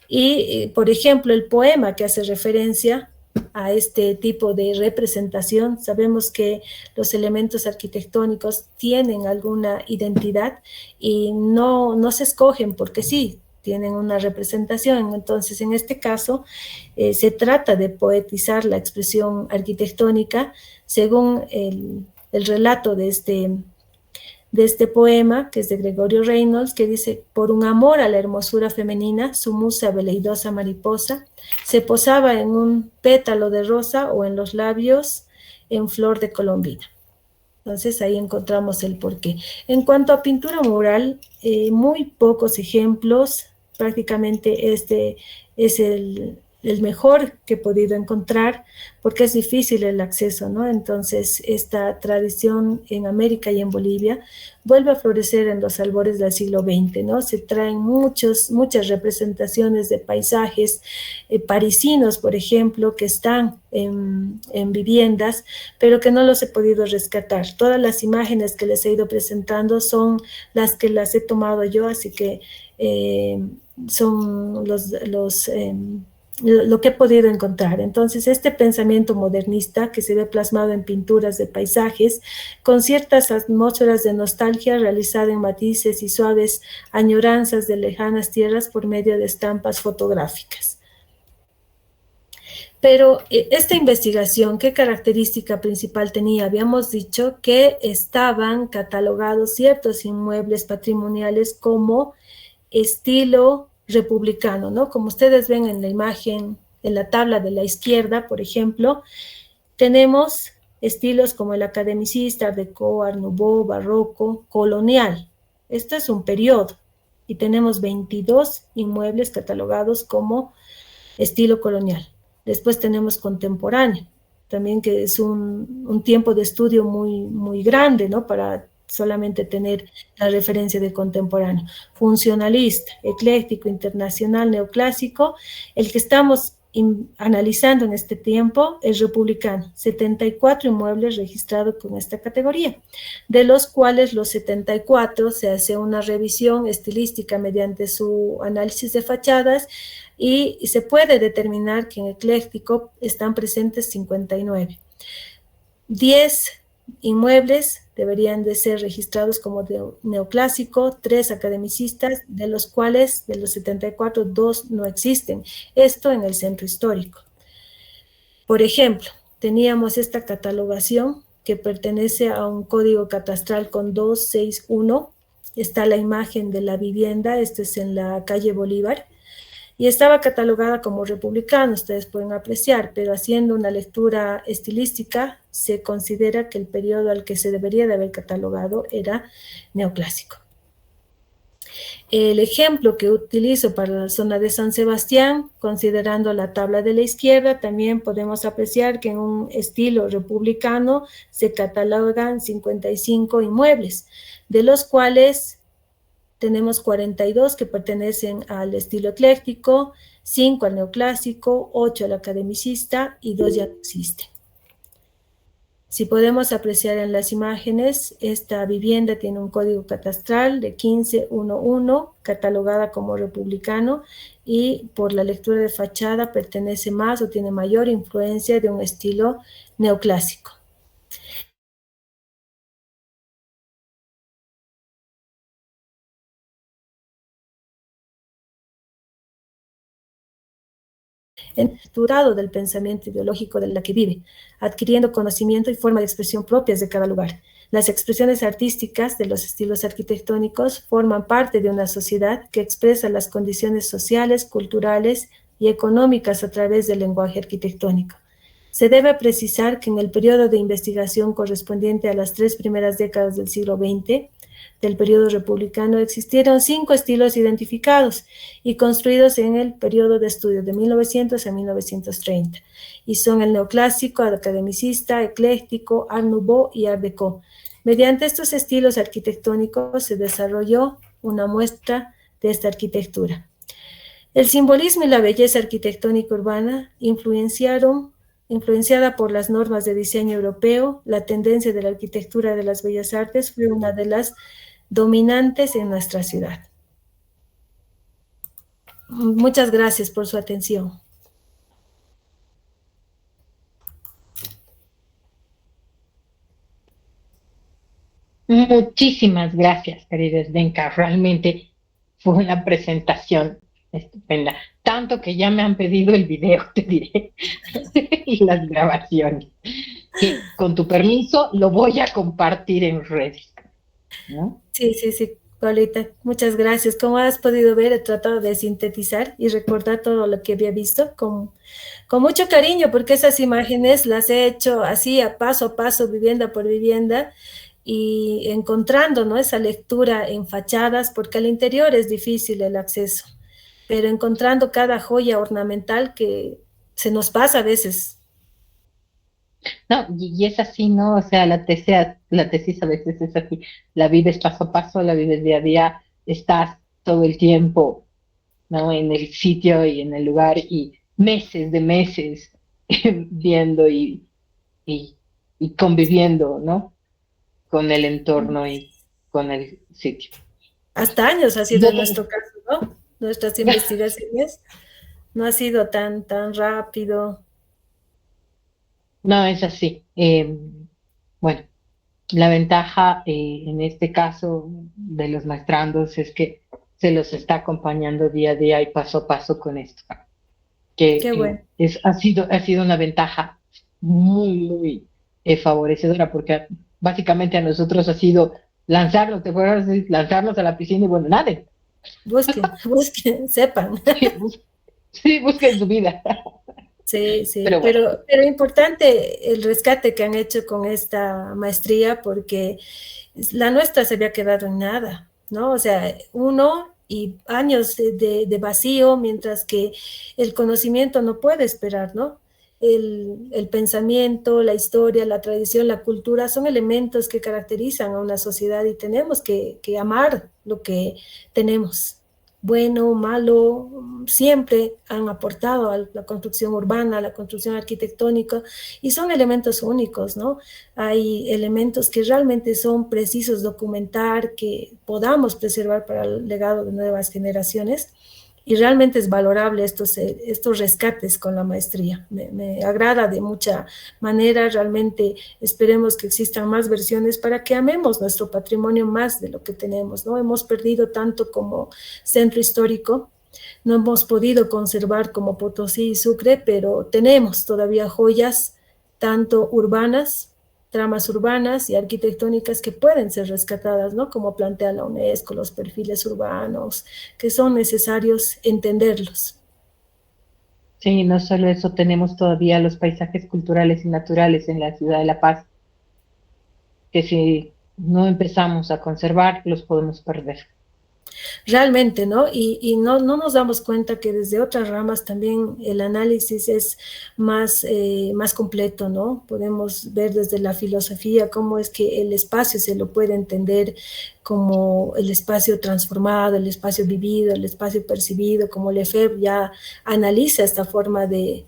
Y, por ejemplo, el poema que hace referencia a este tipo de representación. Sabemos que los elementos arquitectónicos tienen alguna identidad y no se escogen porque sí, tienen una representación. Entonces, en este caso, se trata de poetizar la expresión arquitectónica según el relato de este poema, que es de Gregorio Reynolds, que dice: por un amor a la hermosura femenina, su musa veleidosa mariposa se posaba en un pétalo de rosa o en los labios en flor de colombina. Entonces ahí encontramos el porqué. En cuanto a pintura mural, muy pocos ejemplos, prácticamente este es el mejor que he podido encontrar, porque es difícil el acceso, ¿no? Entonces, esta tradición en América y en Bolivia vuelve a florecer en los albores del siglo XX, ¿no? Se traen muchas representaciones de paisajes parisinos, por ejemplo, que están en viviendas, pero que no los he podido rescatar. Todas las imágenes que les he ido presentando son las que las he tomado yo, así que son lo que he podido encontrar. Entonces, este pensamiento modernista que se ve plasmado en pinturas de paisajes, con ciertas atmósferas de nostalgia realizada en matices y suaves añoranzas de lejanas tierras por medio de estampas fotográficas. Pero esta investigación, ¿qué característica principal tenía? Habíamos dicho que estaban catalogados ciertos inmuebles patrimoniales como estilo republicano, ¿no? Como ustedes ven en la imagen, en la tabla de la izquierda, por ejemplo, tenemos estilos como el academicista, Art Deco, Art Nouveau, barroco, colonial. Esto es un periodo y tenemos 22 inmuebles catalogados como estilo colonial. Después tenemos contemporáneo, también que es un tiempo de estudio muy grande, ¿no? Para solamente tener la referencia de contemporáneo. Funcionalista, ecléctico, internacional, neoclásico. El que estamos analizando en este tiempo es republicano. 74 inmuebles registrados con esta categoría, de los cuales los 74 se hace una revisión estilística mediante su análisis de fachadas y se puede determinar que en ecléctico están presentes 59. 10 inmuebles deberían de ser registrados como de neoclásico, 3 academicistas, de los cuales de los 74, 2 no existen. Esto en el centro histórico. Por ejemplo, teníamos esta catalogación que pertenece a un código catastral con 261. Está la imagen de la vivienda, esto es en la calle Bolívar, y estaba catalogada como republicano, ustedes pueden apreciar, pero haciendo una lectura estilística se considera que el periodo al que se debería de haber catalogado era neoclásico. El ejemplo que utilizo para la zona de San Sebastián, considerando la tabla de la izquierda, también podemos apreciar que en un estilo republicano se catalogan 55 inmuebles, de los cuales tenemos 42 que pertenecen al estilo ecléctico, 5 al neoclásico, 8 al academicista y 2 ya no existen. Si podemos apreciar en las imágenes, esta vivienda tiene un código catastral de 1511, catalogada como republicano, y por la lectura de fachada pertenece más o tiene mayor influencia de un estilo neoclásico. Estructurado del pensamiento ideológico de la que vive, adquiriendo conocimiento y forma de expresión propias de cada lugar. Las expresiones artísticas de los estilos arquitectónicos forman parte de una sociedad que expresa las condiciones sociales, culturales y económicas a través del lenguaje arquitectónico. Se debe precisar que en el periodo de investigación correspondiente a las 3 primeras décadas del siglo XX, del periodo republicano, existieron 5 estilos identificados y construidos en el periodo de estudio de 1900 a 1930, y son el neoclásico, academicista, ecléctico, Art Nouveau y Art Deco. Mediante estos estilos arquitectónicos se desarrolló una muestra de esta arquitectura. El simbolismo y la belleza arquitectónica urbana influenciada por las normas de diseño europeo, la tendencia de la arquitectura de las bellas artes fue una de las dominantes en nuestra ciudad. Muchas gracias por su atención. Muchísimas gracias, querida Zdenka. Realmente fue una presentación estupenda. Tanto que ya me han pedido el video, te diré, y las grabaciones. Que con tu permiso lo voy a compartir en redes, ¿no? Sí, Paulita, muchas gracias. Como has podido ver, he tratado de sintetizar y recordar todo lo que había visto con mucho cariño, porque esas imágenes las he hecho así a paso, vivienda por vivienda, y encontrando, ¿no?, esa lectura en fachadas, porque al interior es difícil el acceso, pero encontrando cada joya ornamental que se nos pasa a veces. No, y es así, ¿no? O sea, la tesis a veces es así, la vives paso a paso, la vives día a día, estás todo el tiempo, ¿no?, en el sitio y en el lugar, y meses de meses viendo y conviviendo, ¿no?, con el entorno y con el sitio. Hasta años ha sido nuestro caso, ¿no? Nuestras investigaciones no ha sido tan rápido. No, es así. Bueno, la ventaja en este caso de los maestrandos es que se los está acompañando día a día y paso a paso con esto. Qué bueno. Ha sido una ventaja muy favorecedora, porque básicamente a nosotros ha sido lanzarnos, te fueras a decir, lanzarnos a la piscina y bueno, naden. Busquen, sepan. Sí, busquen su vida. Sí, pero importante el rescate que han hecho con esta maestría, porque la nuestra se había quedado en nada, ¿no? O sea, y años de vacío, mientras que el conocimiento no puede esperar, ¿no? El pensamiento, la historia, la tradición, la cultura son elementos que caracterizan a una sociedad y tenemos que amar lo que tenemos. Bueno, malo, siempre han aportado a la construcción urbana, a la construcción arquitectónica, y son elementos únicos, ¿no? Hay elementos que realmente son precisos documentar, que podamos preservar para el legado de nuevas generaciones, y realmente es valorable estos rescates con la maestría. Me agrada de mucha manera, realmente esperemos que existan más versiones para que amemos nuestro patrimonio más de lo que tenemos, ¿no? Hemos perdido tanto como centro histórico, no hemos podido conservar como Potosí y Sucre, pero tenemos todavía joyas, tanto urbanas, tramas urbanas y arquitectónicas que pueden ser rescatadas, ¿no? Como plantea la UNESCO, los perfiles urbanos, que son necesarios entenderlos. Sí, no solo eso, tenemos todavía los paisajes culturales y naturales en la ciudad de La Paz, que si no empezamos a conservar, los podemos perder. Realmente, ¿no? Y no nos damos cuenta que desde otras ramas también el análisis es más completo, ¿no? Podemos ver desde la filosofía cómo es que el espacio se lo puede entender como el espacio transformado, el espacio vivido, el espacio percibido, como Lefebvre ya analiza esta forma de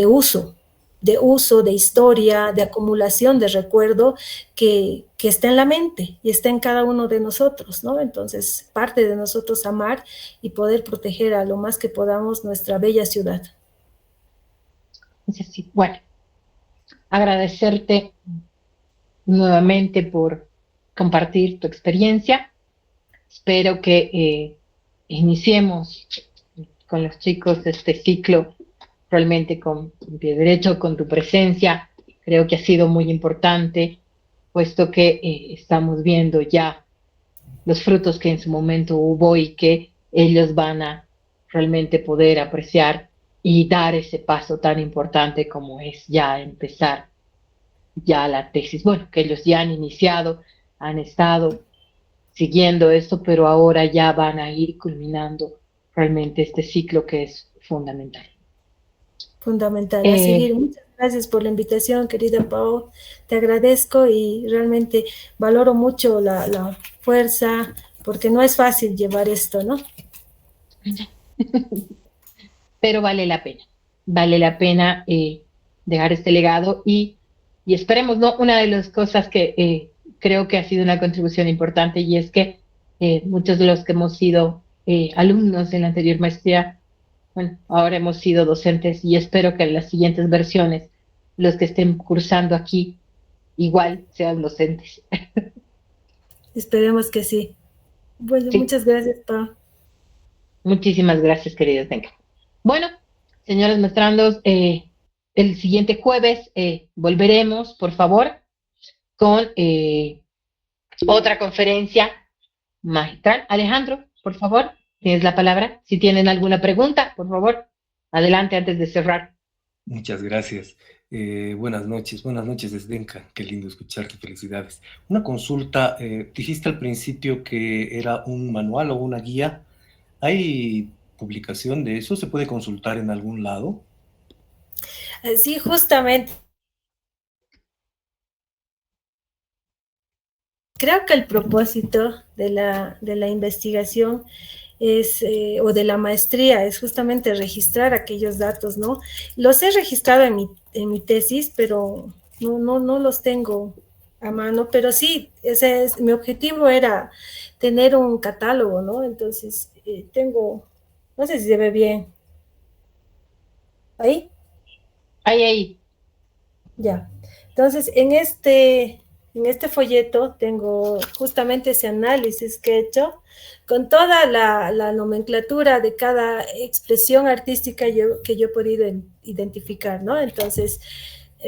uso de uso, de historia, de acumulación de recuerdo que está en la mente y está en cada uno de nosotros, ¿no? Entonces, parte de nosotros amar y poder proteger a lo más que podamos nuestra bella ciudad. Sí, bueno, agradecerte nuevamente por compartir tu experiencia. Espero que iniciemos con los chicos este ciclo realmente con pie derecho, con tu presencia. Creo que ha sido muy importante, puesto que estamos viendo ya los frutos que en su momento hubo y que ellos van a realmente poder apreciar y dar ese paso tan importante como es ya empezar ya la tesis. Bueno, que ellos ya han iniciado, han estado siguiendo esto, pero ahora ya van a ir culminando realmente este ciclo que es fundamental. Fundamental, a seguir. Muchas gracias por la invitación, querida Pau. Te agradezco y realmente valoro mucho la fuerza, porque no es fácil llevar esto, ¿no? Pero vale la pena dejar este legado y esperemos, ¿no? Una de las cosas que creo que ha sido una contribución importante y es que muchos de los que hemos sido alumnos en la anterior maestría, bueno, ahora hemos sido docentes y espero que en las siguientes versiones los que estén cursando aquí igual sean docentes. Esperemos que sí. Bueno, Sí. muchas gracias, Pau. Muchísimas gracias, queridos. Bueno, señores maestrandos, el siguiente jueves volveremos, por favor, con otra conferencia magistral. Alejandro, por favor, tienes la palabra. Si tienen alguna pregunta, por favor, adelante antes de cerrar. Muchas gracias. Buenas noches desde Enca. Qué lindo escucharte, felicidades. Una consulta, dijiste al principio que era un manual o una guía. ¿Hay publicación de eso? ¿Se puede consultar en algún lado? Sí, justamente. Creo que el propósito de la investigación es, o de la maestría, es justamente registrar aquellos datos, ¿no? Los he registrado en mi tesis, pero no los tengo a mano, pero sí, mi objetivo era tener un catálogo, ¿no? Entonces, no sé si se ve bien. ¿Ahí? Ahí. Ya. Entonces, en este folleto tengo justamente ese análisis que he hecho con toda la nomenclatura de cada expresión artística que yo he podido identificar, ¿no? Entonces,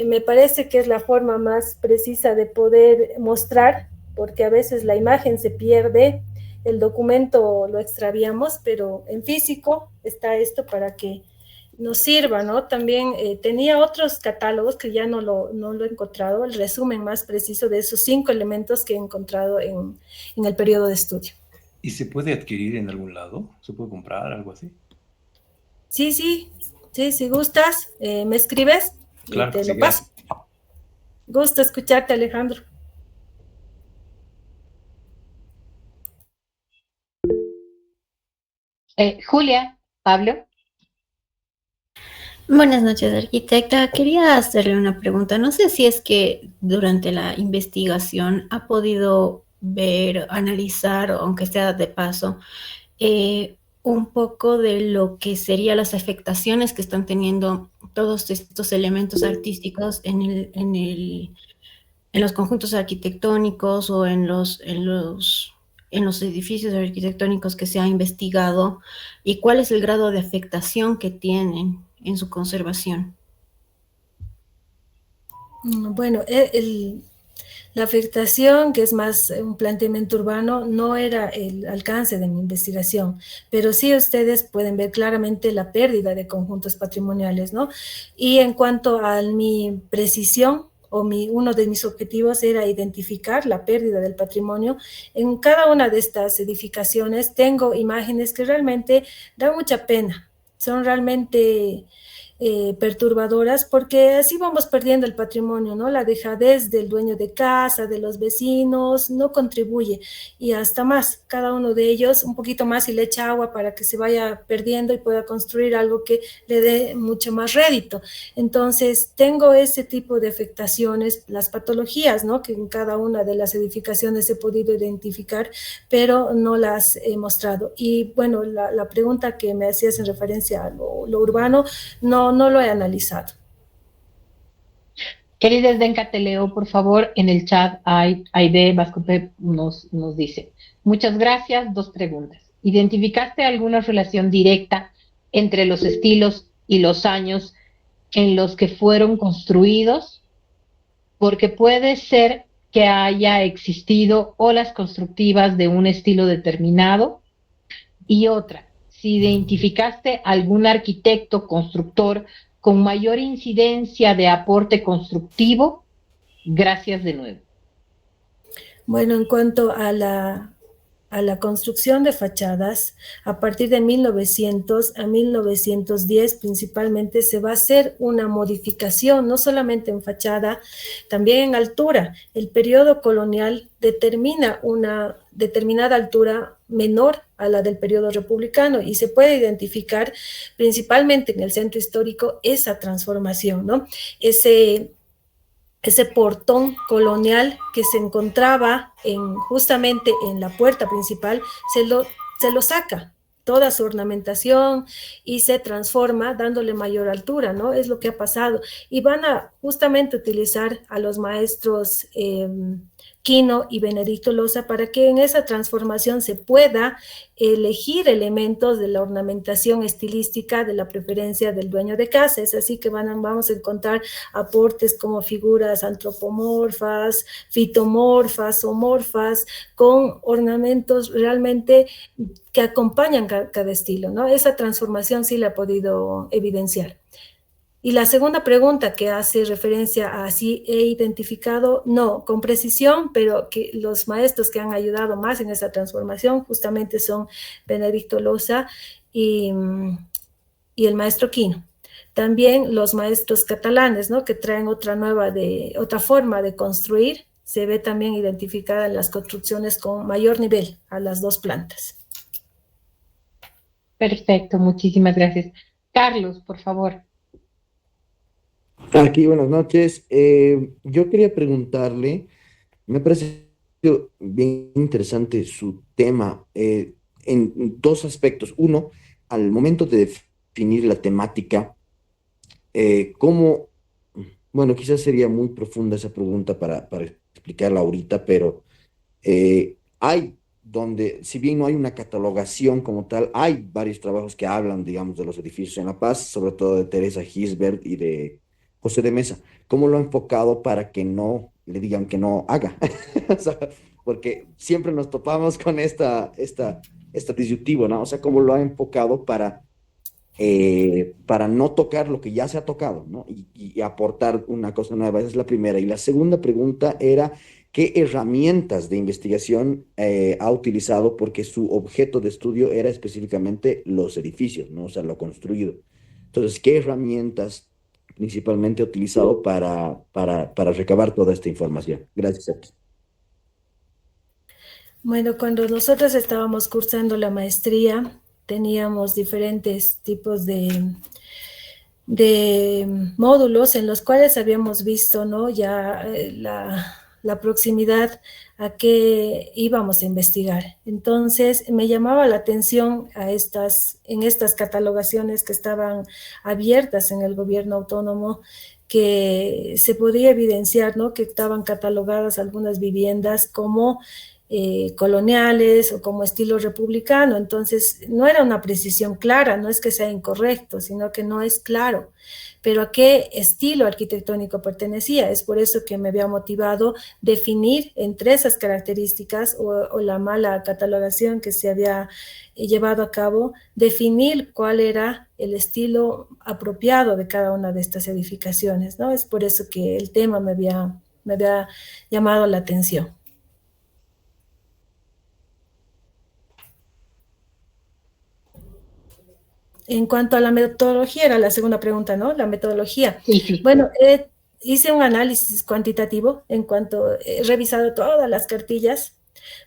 me parece que es la forma más precisa de poder mostrar, porque a veces la imagen se pierde, el documento lo extraviamos, pero en físico está esto para que nos sirva, ¿no? También tenía otros catálogos que ya no lo he encontrado, el resumen más preciso de esos 5 elementos que he encontrado en el periodo de estudio. ¿Y se puede adquirir en algún lado? ¿Se puede comprar, algo así? Sí, si gustas, me escribes Claro y te que sí, lo paso. gracias. Gusto escucharte, Alejandro. Julia, Pablo. Buenas noches, arquitecta. Quería hacerle una pregunta. No sé si es que durante la investigación ha podido ver, analizar, aunque sea de paso, un poco de lo que serían las afectaciones que están teniendo todos estos elementos artísticos en los conjuntos arquitectónicos o en los edificios arquitectónicos que se ha investigado, y cuál es el grado de afectación que tienen en su conservación. Bueno, la afectación, que es más un planteamiento urbano, no era el alcance de mi investigación, pero sí ustedes pueden ver claramente la pérdida de conjuntos patrimoniales, ¿no? Y en cuanto a mi precisión, uno de mis objetivos era identificar la pérdida del patrimonio. En cada una de estas edificaciones tengo imágenes que realmente dan mucha pena, son realmente perturbadoras, porque así vamos perdiendo el patrimonio, ¿no? La dejadez del dueño de casa, de los vecinos, no contribuye, y hasta más, cada uno de ellos un poquito más y le echa agua para que se vaya perdiendo y pueda construir algo que le dé mucho más rédito. Entonces, tengo ese tipo de afectaciones, las patologías, ¿no? Que en cada una de las edificaciones he podido identificar, pero no las he mostrado. Y bueno, la pregunta que me hacías en referencia a lo urbano, no lo he analizado. Querida Zdenka, te leo, por favor, en el chat, Aide Vascope nos dice, muchas gracias, 2 preguntas. ¿Identificaste alguna relación directa entre los estilos y los años en los que fueron construidos? Porque puede ser que haya existido olas constructivas de un estilo determinado. Y otra, si identificaste algún arquitecto constructor con mayor incidencia de aporte constructivo, gracias de nuevo. Bueno, en cuanto a la construcción de fachadas, a partir de 1900 a 1910 principalmente se va a hacer una modificación, no solamente en fachada, también en altura. El periodo colonial determina una determinada altura menor a la del periodo republicano y se puede identificar principalmente en el centro histórico esa transformación, ¿no? Ese portón colonial que se encontraba justamente en la puerta principal, se lo saca toda su ornamentación y se transforma dándole mayor altura, ¿no? Es lo que ha pasado. Y van a justamente utilizar a los maestros Quino y Benedicto Loza para que en esa transformación se pueda elegir elementos de la ornamentación estilística de la preferencia del dueño de casa. Es así que vamos a encontrar aportes como figuras antropomorfas, fitomorfas, zoomorfas, con ornamentos realmente que acompañan cada estilo, ¿no? Esa transformación sí la ha podido evidenciar. Y la segunda pregunta que hace referencia a si he identificado, no, con precisión, pero que los maestros que han ayudado más en esa transformación justamente son Benedicto Loza y el maestro Quino. También los maestros catalanes, ¿no? Que traen otra forma de construir, se ve también identificada en las construcciones con mayor nivel a las 2 plantas. Perfecto, muchísimas gracias. Carlos, por favor. Aquí, buenas noches. Yo quería preguntarle, me parece bien interesante su tema en 2 aspectos. Uno, al momento de definir la temática, ¿cómo? Bueno, quizás sería muy profunda esa pregunta para explicarla ahorita, pero hay donde, si bien no hay una catalogación como tal, hay varios trabajos que hablan, digamos, de los edificios en La Paz, sobre todo de Teresa Gisbert y de José de Mesa. ¿Cómo lo ha enfocado para que no le digan que no haga? O sea, porque siempre nos topamos con esta disyuntiva, ¿no? O sea, ¿cómo lo ha enfocado para no tocar lo que ya se ha tocado, ¿no? Y aportar una cosa nueva? Esa es la primera. Y la segunda pregunta era, ¿qué herramientas de investigación ha utilizado? Porque su objeto de estudio era específicamente los edificios, ¿no? O sea, lo construido. Entonces, ¿qué herramientas principalmente ha utilizado para recabar toda esta información? Gracias a ti. Bueno, cuando nosotros estábamos cursando la maestría, teníamos diferentes tipos de módulos en los cuales habíamos visto, ¿no? Ya la proximidad a qué íbamos a investigar. Entonces, me llamaba la atención en estas catalogaciones que estaban abiertas en el gobierno autónomo, que se podía evidenciar, ¿no? Que estaban catalogadas algunas viviendas como coloniales o como estilo republicano. Entonces, no era una precisión clara, no es que sea incorrecto, sino que no es claro. Pero ¿a qué estilo arquitectónico pertenecía? Es por eso que me había motivado definir entre esas características o la mala catalogación que se había llevado a cabo, definir cuál era el estilo apropiado de cada una de estas edificaciones, ¿no? Es por eso que el tema me había llamado la atención. En cuanto a la metodología, era la segunda pregunta, ¿no? La metodología. Sí, sí. Bueno, hice un análisis cuantitativo en cuanto he revisado todas las cartillas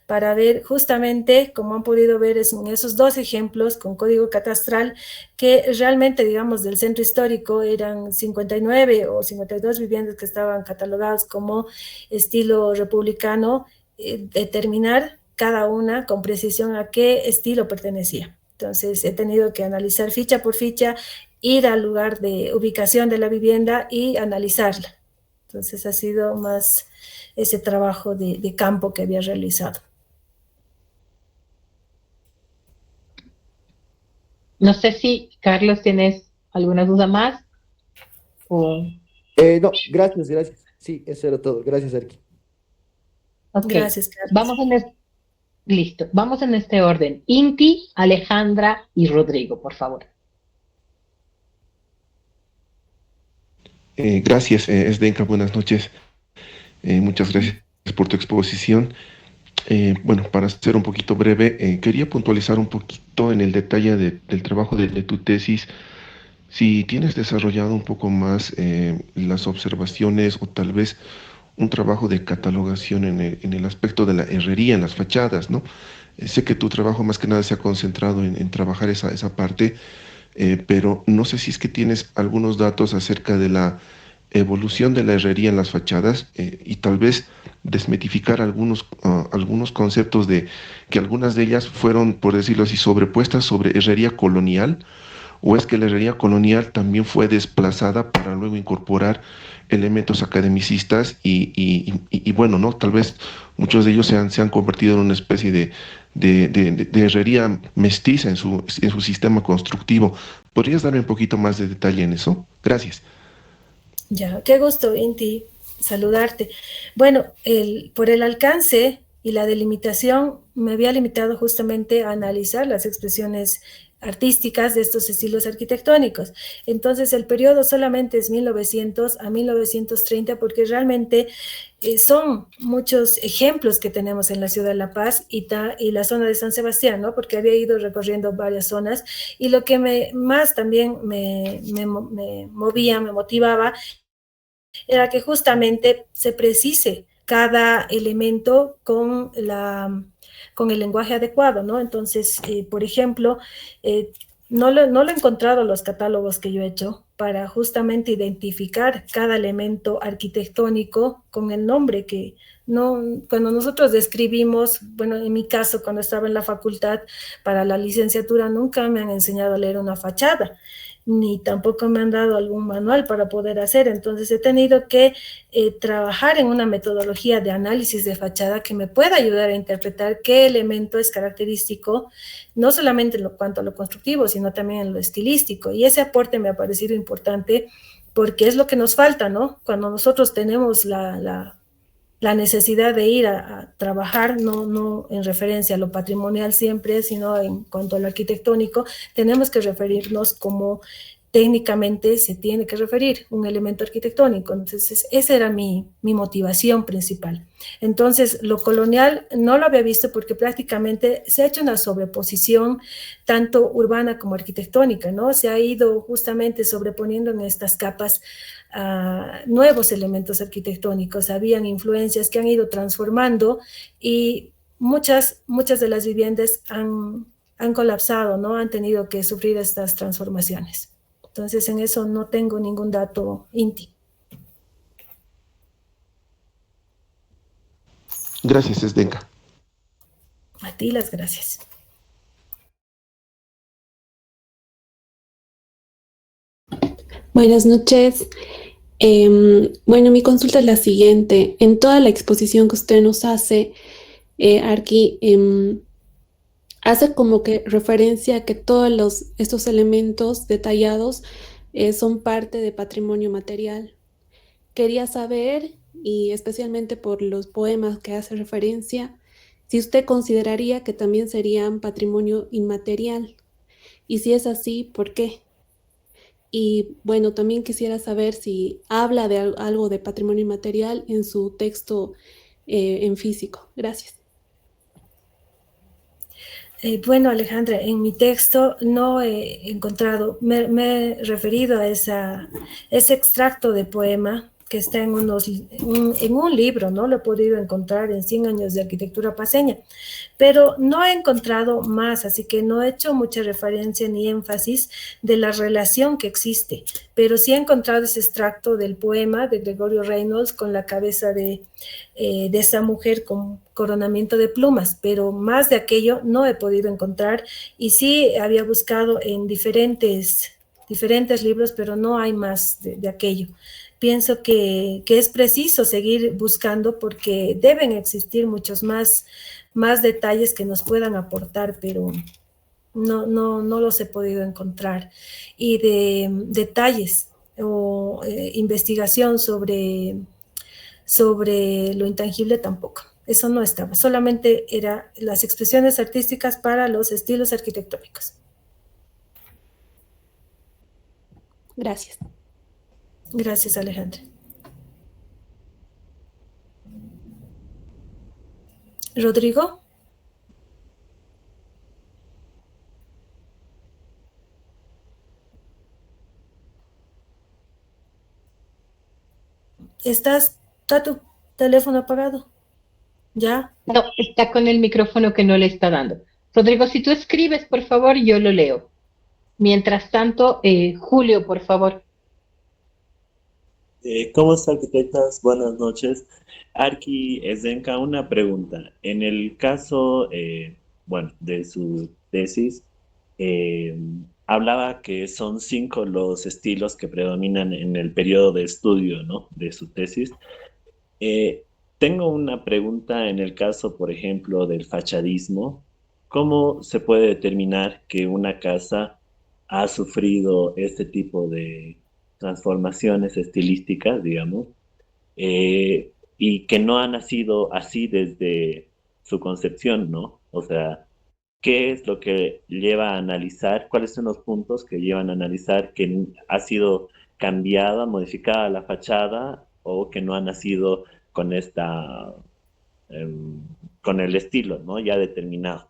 para ver justamente, como han podido ver en esos dos ejemplos con código catastral, que realmente, digamos, del centro histórico eran 59 o 52 viviendas que estaban catalogadas como estilo republicano, determinar cada una con precisión a qué estilo pertenecía. Entonces, he tenido que analizar ficha por ficha, ir al lugar de ubicación de la vivienda y analizarla. Entonces, ha sido más ese trabajo de campo que había realizado. No sé si, Carlos, tienes alguna duda más. O... No, gracias. Sí, eso era todo. Gracias, Arqui. Ok, Gracias, Carlos. Listo, vamos en este orden. Inti, Alejandra y Rodrigo, por favor. Gracias, Zdenka, buenas noches. Muchas gracias por tu exposición. Bueno, para ser un poquito breve, quería puntualizar un poquito en el detalle del trabajo de tu tesis. Si tienes desarrollado un poco más las observaciones o tal vez un trabajo de catalogación en el aspecto de la herrería, en las fachadas, ¿no? Sé que tu trabajo más que nada se ha concentrado en trabajar esa parte, pero no sé si es que tienes algunos datos acerca de la evolución de la herrería en las fachadas, y tal vez desmitificar algunos conceptos de que algunas de ellas fueron, por decirlo así, sobrepuestas sobre herrería colonial, o es que la herrería colonial también fue desplazada para luego incorporar elementos academicistas y bueno, ¿no? Tal vez muchos de ellos se han convertido en una especie de herrería mestiza en su sistema constructivo. ¿Podrías darme un poquito más de detalle en eso? Gracias. Ya, qué gusto, Inti, saludarte. Bueno, por el alcance y la delimitación, me había limitado justamente a analizar las expresiones artísticas de estos estilos arquitectónicos. Entonces, el periodo solamente es 1900 a 1930, porque realmente son muchos ejemplos que tenemos en la ciudad de La Paz y la zona de San Sebastián, ¿no? Porque había ido recorriendo varias zonas, y lo que más también me movía, me motivaba, era que justamente se precise cada elemento con el lenguaje adecuado, ¿no? Entonces, por ejemplo, no lo he encontrado en los catálogos que yo he hecho para justamente identificar cada elemento arquitectónico con el nombre que no, cuando nosotros describimos, bueno, en mi caso, cuando estaba en la facultad para la licenciatura, nunca me han enseñado a leer una fachada, ni tampoco me han dado algún manual para poder hacer. Entonces he tenido que trabajar en una metodología de análisis de fachada que me pueda ayudar a interpretar qué elemento es característico, no solamente en cuanto a lo constructivo, sino también en lo estilístico. Y ese aporte me ha parecido importante porque es lo que nos falta, ¿no? Cuando nosotros tenemos la necesidad de ir a trabajar, no en referencia a lo patrimonial siempre, sino en cuanto a lo arquitectónico, tenemos que referirnos como técnicamente se tiene que referir un elemento arquitectónico. Entonces, esa era mi motivación principal. Entonces, lo colonial no lo había visto porque prácticamente se ha hecho una sobreposición tanto urbana como arquitectónica, ¿no? Se ha ido justamente sobreponiendo en estas capas nuevos elementos arquitectónicos. Habían influencias que han ido transformando y muchas de las viviendas han colapsado, ¿no? Han tenido que sufrir estas transformaciones. Entonces, en eso no tengo ningún dato, Inti. Gracias, Zdenka. A ti las gracias. Buenas noches. Bueno, mi consulta es la siguiente. En toda la exposición que usted nos hace, Arqui, hace como que referencia a que todos estos elementos detallados son parte de patrimonio material. Quería saber, y especialmente por los poemas que hace referencia, si usted consideraría que también serían patrimonio inmaterial. Y si es así, ¿por qué? Y bueno, también quisiera saber si habla de algo de patrimonio inmaterial en su texto en físico. Gracias. Bueno, Alejandra, en mi texto no he encontrado, me he referido a ese extracto de poema que está en un libro, ¿no? Lo he podido encontrar en 100 años de arquitectura paseña, pero no he encontrado más, así que no he hecho mucha referencia ni énfasis de la relación que existe, pero sí he encontrado ese extracto del poema de Gregorio Reynolds con la cabeza de esa mujer con coronamiento de plumas, pero más de aquello no he podido encontrar y sí había buscado en diferentes libros, pero no hay más de aquello. Pienso que es preciso seguir buscando porque deben existir muchos más detalles que nos puedan aportar, pero no los he podido encontrar. Y de detalles o investigación sobre lo intangible tampoco. Eso no estaba, solamente eran las expresiones artísticas para los estilos arquitectónicos. Gracias. Gracias, Alejandra. Rodrigo. ¿Está tu teléfono apagado? ¿Ya? No, está con el micrófono que no le está dando. Rodrigo, si tú escribes, por favor, yo lo leo. Mientras tanto, Julio, por favor. ¿Cómo está, arquitectas? Buenas noches. Arqui Esdenka, una pregunta. En el caso, bueno, de su tesis, hablaba que son 5 los estilos que predominan en el periodo de estudio, ¿no?, de su tesis. Tengo una pregunta en el caso, por ejemplo, del fachadismo. ¿Cómo se puede determinar que una casa ha sufrido este tipo de transformaciones estilísticas, digamos, y que no ha nacido así desde su concepción, ¿no? O sea, ¿qué es lo que lleva a analizar? ¿Cuáles son los puntos que llevan a analizar que ha sido cambiada, modificada la fachada o que no ha nacido con con el estilo, ¿no?, ya determinado?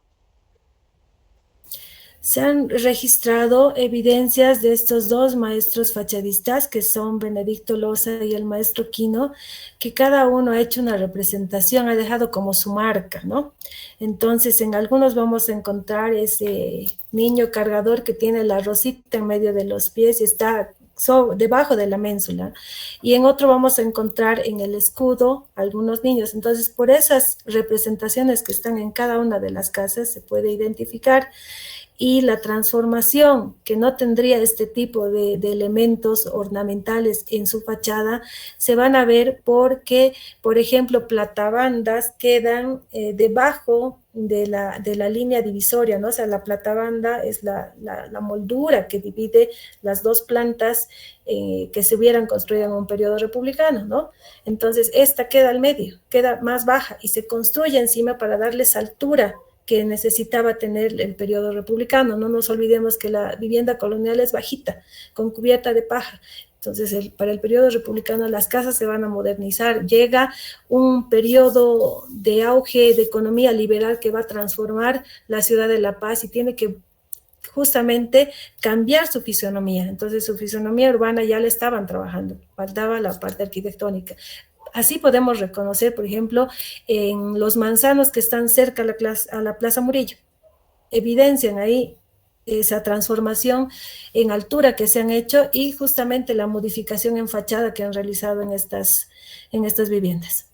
Se han registrado evidencias de estos dos maestros fachadistas, que son Benedicto Loza y el maestro Quino, que cada uno ha hecho una representación, ha dejado como su marca, ¿no? Entonces, en algunos vamos a encontrar ese niño cargador que tiene la rosita en medio de los pies y está debajo de la ménsula, y en otro vamos a encontrar en el escudo algunos niños. Entonces, por esas representaciones que están en cada una de las casas se puede identificar. Y la transformación que no tendría este tipo de elementos ornamentales en su fachada se van a ver porque, por ejemplo, platabandas quedan debajo de la línea divisoria, ¿no? O sea, la platabanda es la moldura que divide las dos plantas que se hubieran construido en un periodo republicano, ¿no? Entonces, esta queda al medio, queda más baja y se construye encima para darles altura que necesitaba tener el periodo republicano. No nos olvidemos que la vivienda colonial es bajita, con cubierta de paja. Entonces, para el periodo republicano las casas se van a modernizar. Llega un periodo de auge de economía liberal que va a transformar la ciudad de La Paz y tiene que justamente cambiar su fisonomía. Entonces, su fisonomía urbana ya la estaban trabajando, faltaba la parte arquitectónica. Así podemos reconocer, por ejemplo, en los manzanos que están cerca a la Plaza Murillo. Evidencian ahí esa transformación en altura que se han hecho y justamente la modificación en fachada que han realizado en estas viviendas.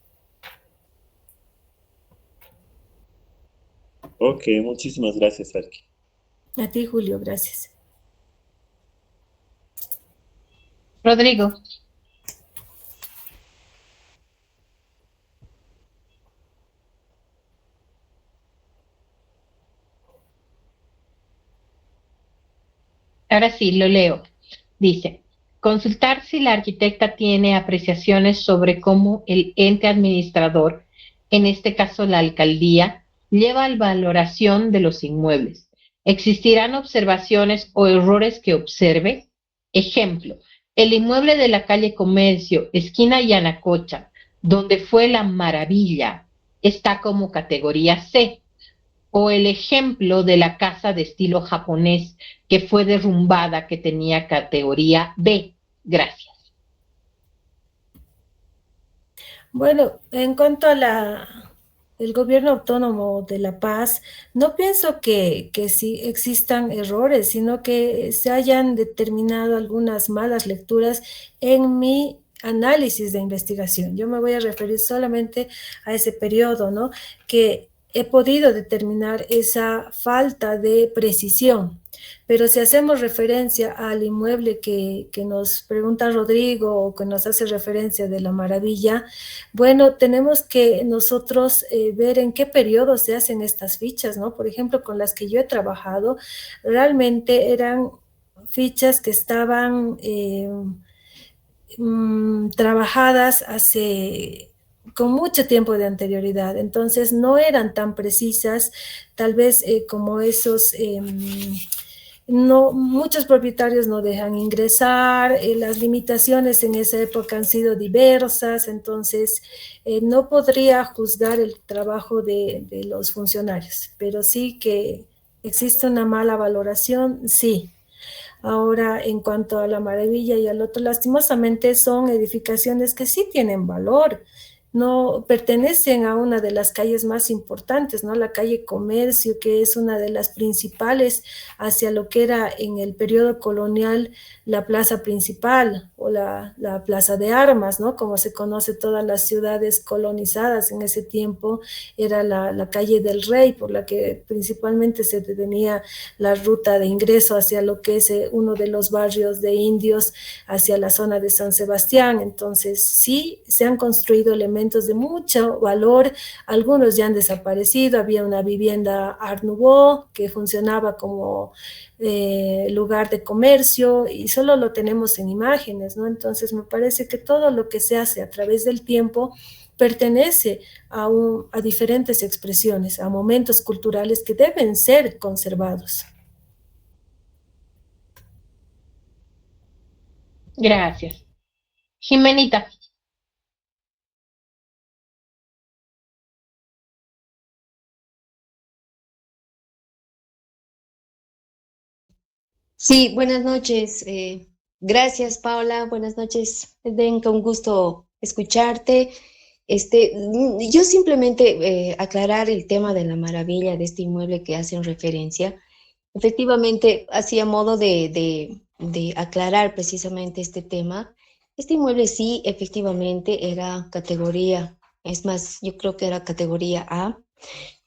Ok, muchísimas gracias, Arqui. A ti, Julio, gracias. Rodrigo. Ahora sí, lo leo. Dice, consultar si la arquitecta tiene apreciaciones sobre cómo el ente administrador, en este caso la alcaldía, lleva la valoración de los inmuebles. ¿Existirán observaciones o errores que observe? Ejemplo, el inmueble de la calle Comercio, esquina Yanacocha, donde fue la maravilla, está como categoría C. o el ejemplo de la casa de estilo japonés que fue derrumbada, que tenía categoría B? Gracias. Bueno, en cuanto a el gobierno autónomo de La Paz, no pienso que sí existan errores, sino que se hayan determinado algunas malas lecturas en mi análisis de investigación. Yo me voy a referir solamente a ese periodo, ¿no? Que he podido determinar esa falta de precisión. Pero si hacemos referencia al inmueble que nos pregunta Rodrigo o que nos hace referencia de la maravilla, bueno, tenemos que nosotros ver en qué periodo se hacen estas fichas, ¿no? Por ejemplo, con las que yo he trabajado, realmente eran fichas que estaban trabajadas con mucho tiempo de anterioridad, entonces no eran tan precisas, tal vez como esos... No, muchos propietarios no dejan ingresar, las limitaciones en esa época han sido diversas, entonces no podría juzgar el trabajo de los funcionarios, pero sí que existe una mala valoración, sí. Ahora, en cuanto a la maravilla y al otro, lastimosamente son edificaciones que sí tienen valor, no pertenecen a una de las calles más importantes, ¿no? La calle Comercio, que es una de las principales hacia lo que era en el periodo colonial la plaza principal o la plaza de armas, ¿no? Como se conoce todas las ciudades colonizadas en ese tiempo, era la calle del Rey, por la que principalmente se tenía la ruta de ingreso hacia lo que es uno de los barrios de indios, hacia la zona de San Sebastián. Entonces, sí, se han construido elementos de mucho valor, algunos ya han desaparecido, había una vivienda Art Nouveau que funcionaba como lugar de comercio y solo lo tenemos en imágenes, ¿no? Entonces me parece que todo lo que se hace a través del tiempo pertenece a diferentes expresiones, a momentos culturales que deben ser conservados. Gracias. Jimenita. Sí, buenas noches. Gracias, Paula. Buenas noches, Denka. Un gusto escucharte. Yo simplemente aclarar el tema de la maravilla de este inmueble que hacen referencia. Efectivamente, hacía modo de aclarar precisamente este tema. Este inmueble sí, efectivamente, era categoría, es más, yo creo que era categoría A.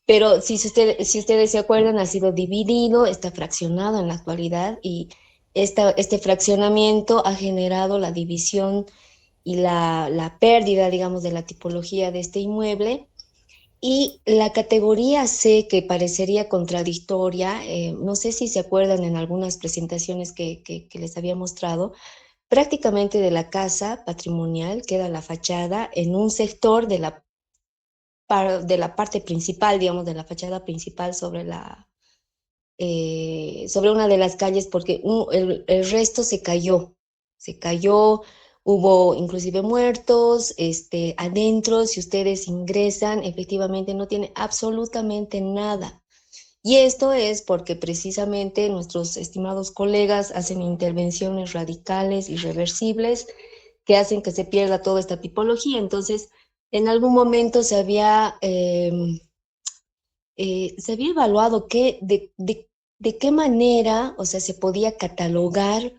Pero si ustedes se acuerdan, ha sido dividido, está fraccionado en la actualidad y este fraccionamiento ha generado la división y la pérdida, digamos, de la tipología de este inmueble. Y la categoría C, que parecería contradictoria, no sé si se acuerdan en algunas presentaciones que les había mostrado, prácticamente de la casa patrimonial queda la fachada en un sector de la parte principal, digamos, de la fachada principal sobre una de las calles, porque el resto se cayó, hubo inclusive muertos, adentro, si ustedes ingresan, efectivamente no tiene absolutamente nada. Y esto es porque precisamente nuestros estimados colegas hacen intervenciones radicales, irreversibles, que hacen que se pierda toda esta tipología. Entonces, en algún momento se había evaluado de qué manera, o sea, se podía catalogar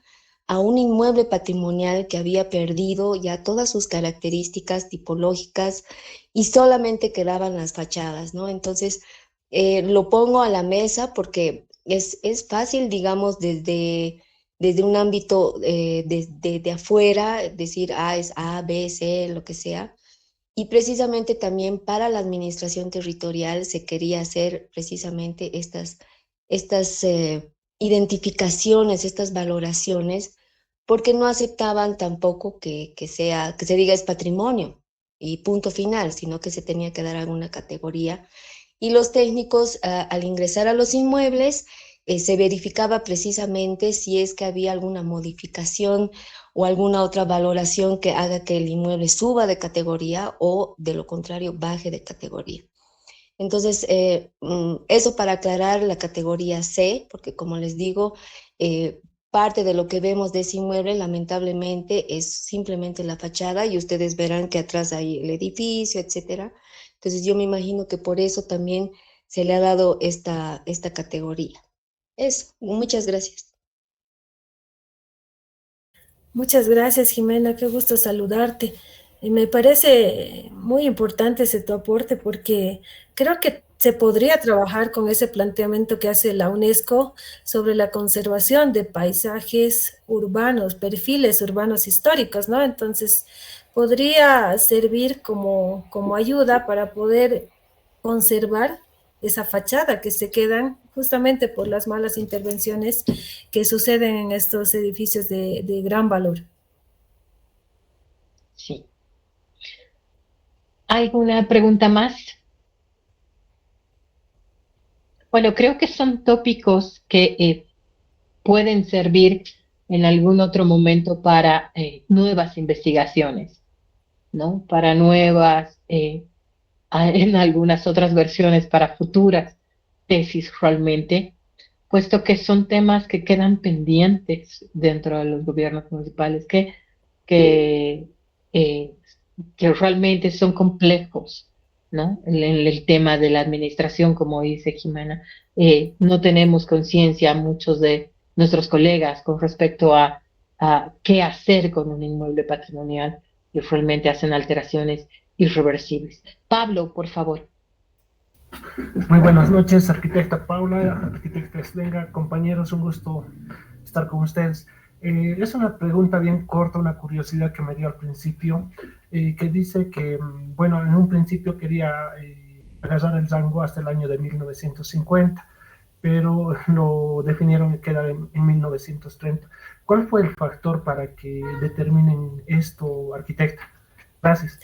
a un inmueble patrimonial que había perdido ya todas sus características tipológicas y solamente quedaban las fachadas, ¿no? Entonces, lo pongo a la mesa porque es fácil, digamos, desde un ámbito de afuera, decir, es A, B, C, lo que sea. Y precisamente también para la administración territorial se quería hacer precisamente estas identificaciones, estas valoraciones, porque no aceptaban tampoco que se diga es patrimonio y punto final, sino que se tenía que dar alguna categoría. Y los técnicos, al ingresar a los inmuebles, se verificaba precisamente si es que había alguna modificación o alguna otra valoración que haga que el inmueble suba de categoría o, de lo contrario, baje de categoría. Entonces, eso para aclarar la categoría C, porque como les digo, parte de lo que vemos de ese inmueble, lamentablemente, es simplemente la fachada y ustedes verán que atrás hay el edificio, etcétera. Entonces, yo me imagino que por eso también se le ha dado esta categoría. Eso, muchas gracias. Muchas gracias, Jimena, qué gusto saludarte. Me parece muy importante ese tu aporte porque creo que se podría trabajar con ese planteamiento que hace la UNESCO sobre la conservación de paisajes urbanos, perfiles urbanos históricos, ¿no? Entonces, podría servir como ayuda para poder conservar esa fachada que se quedan justamente por las malas intervenciones que suceden en estos edificios de gran valor. Sí. ¿Alguna pregunta más? Bueno, creo que son tópicos que pueden servir en algún otro momento para nuevas investigaciones, ¿no? Para nuevas, en algunas otras versiones, para futuras tesis realmente, puesto que son temas que quedan pendientes dentro de los gobiernos municipales, que, eh, que realmente son complejos, ¿no? En el tema de la administración, como dice Jimena, no tenemos conciencia muchos de nuestros colegas con respecto a qué hacer con un inmueble patrimonial y realmente hacen alteraciones irreversibles. Pablo, por favor. Muy buenas noches, arquitecta Paula, arquitecta Esdenga, compañeros, un gusto estar con ustedes. Es una pregunta bien corta, una curiosidad que me dio al principio, que dice que, bueno, en un principio quería agarrar el rango hasta el año de 1950, pero lo definieron que era en 1930. ¿Cuál fue el factor para que determinen esto, arquitecta? Gracias.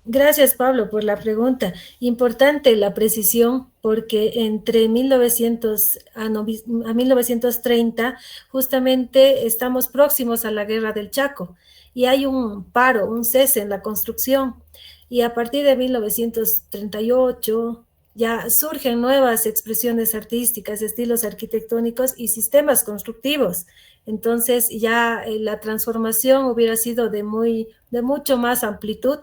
Gracias, Pablo, por la pregunta. Importante la precisión, porque entre 1900 a 1930 justamente estamos próximos a la Guerra del Chaco y hay un paro, un cese en la construcción. Y a partir de 1938 ya surgen nuevas expresiones artísticas, estilos arquitectónicos y sistemas constructivos. Entonces ya la transformación hubiera sido de mucho más amplitud,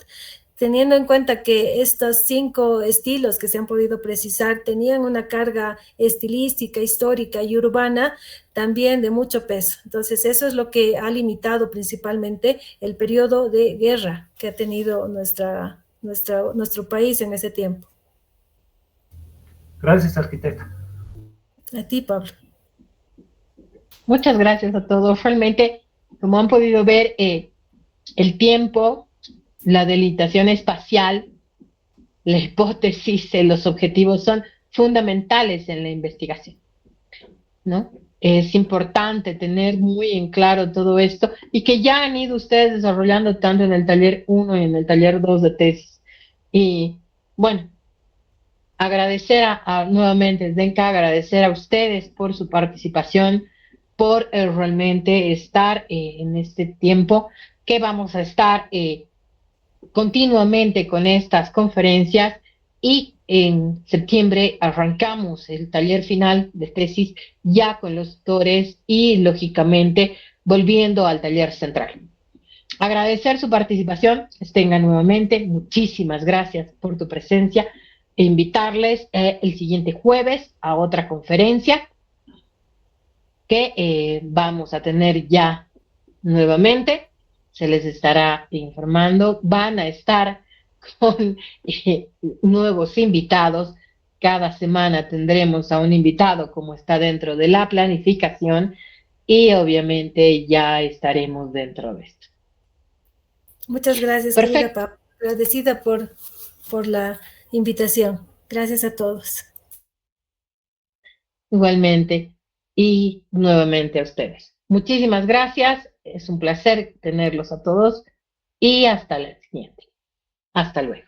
teniendo en cuenta que estos 5 estilos que se han podido precisar tenían una carga estilística, histórica y urbana también de mucho peso. Entonces, eso es lo que ha limitado principalmente el periodo de guerra que ha tenido nuestro país en ese tiempo. Gracias, arquitecta. A ti, Pablo. Muchas gracias a todos. Realmente, como han podido ver, el tiempo, la delimitación espacial, la hipótesis, los objetivos son fundamentales en la investigación, ¿no? Es importante tener muy en claro todo esto y que ya han ido ustedes desarrollando tanto en el taller 1 y en el taller 2 de tesis. Y bueno, agradecer nuevamente, Zdenka, agradecer a ustedes por su participación, por realmente estar en este tiempo que vamos a estar continuamente con estas conferencias y en septiembre arrancamos el taller final de tesis ya con los tutores y lógicamente volviendo al taller central. Agradecer su participación, Esdenga, nuevamente, muchísimas gracias por tu presencia e invitarles el siguiente jueves a otra conferencia que vamos a tener ya nuevamente. Se les estará informando, van a estar con nuevos invitados. Cada semana tendremos a un invitado como está dentro de la planificación y obviamente ya estaremos dentro de esto. Muchas gracias, querida Pablo. Agradecida por la invitación. Gracias a todos. Igualmente, y nuevamente a ustedes. Muchísimas gracias. Es un placer tenerlos a todos y hasta la siguiente. Hasta luego.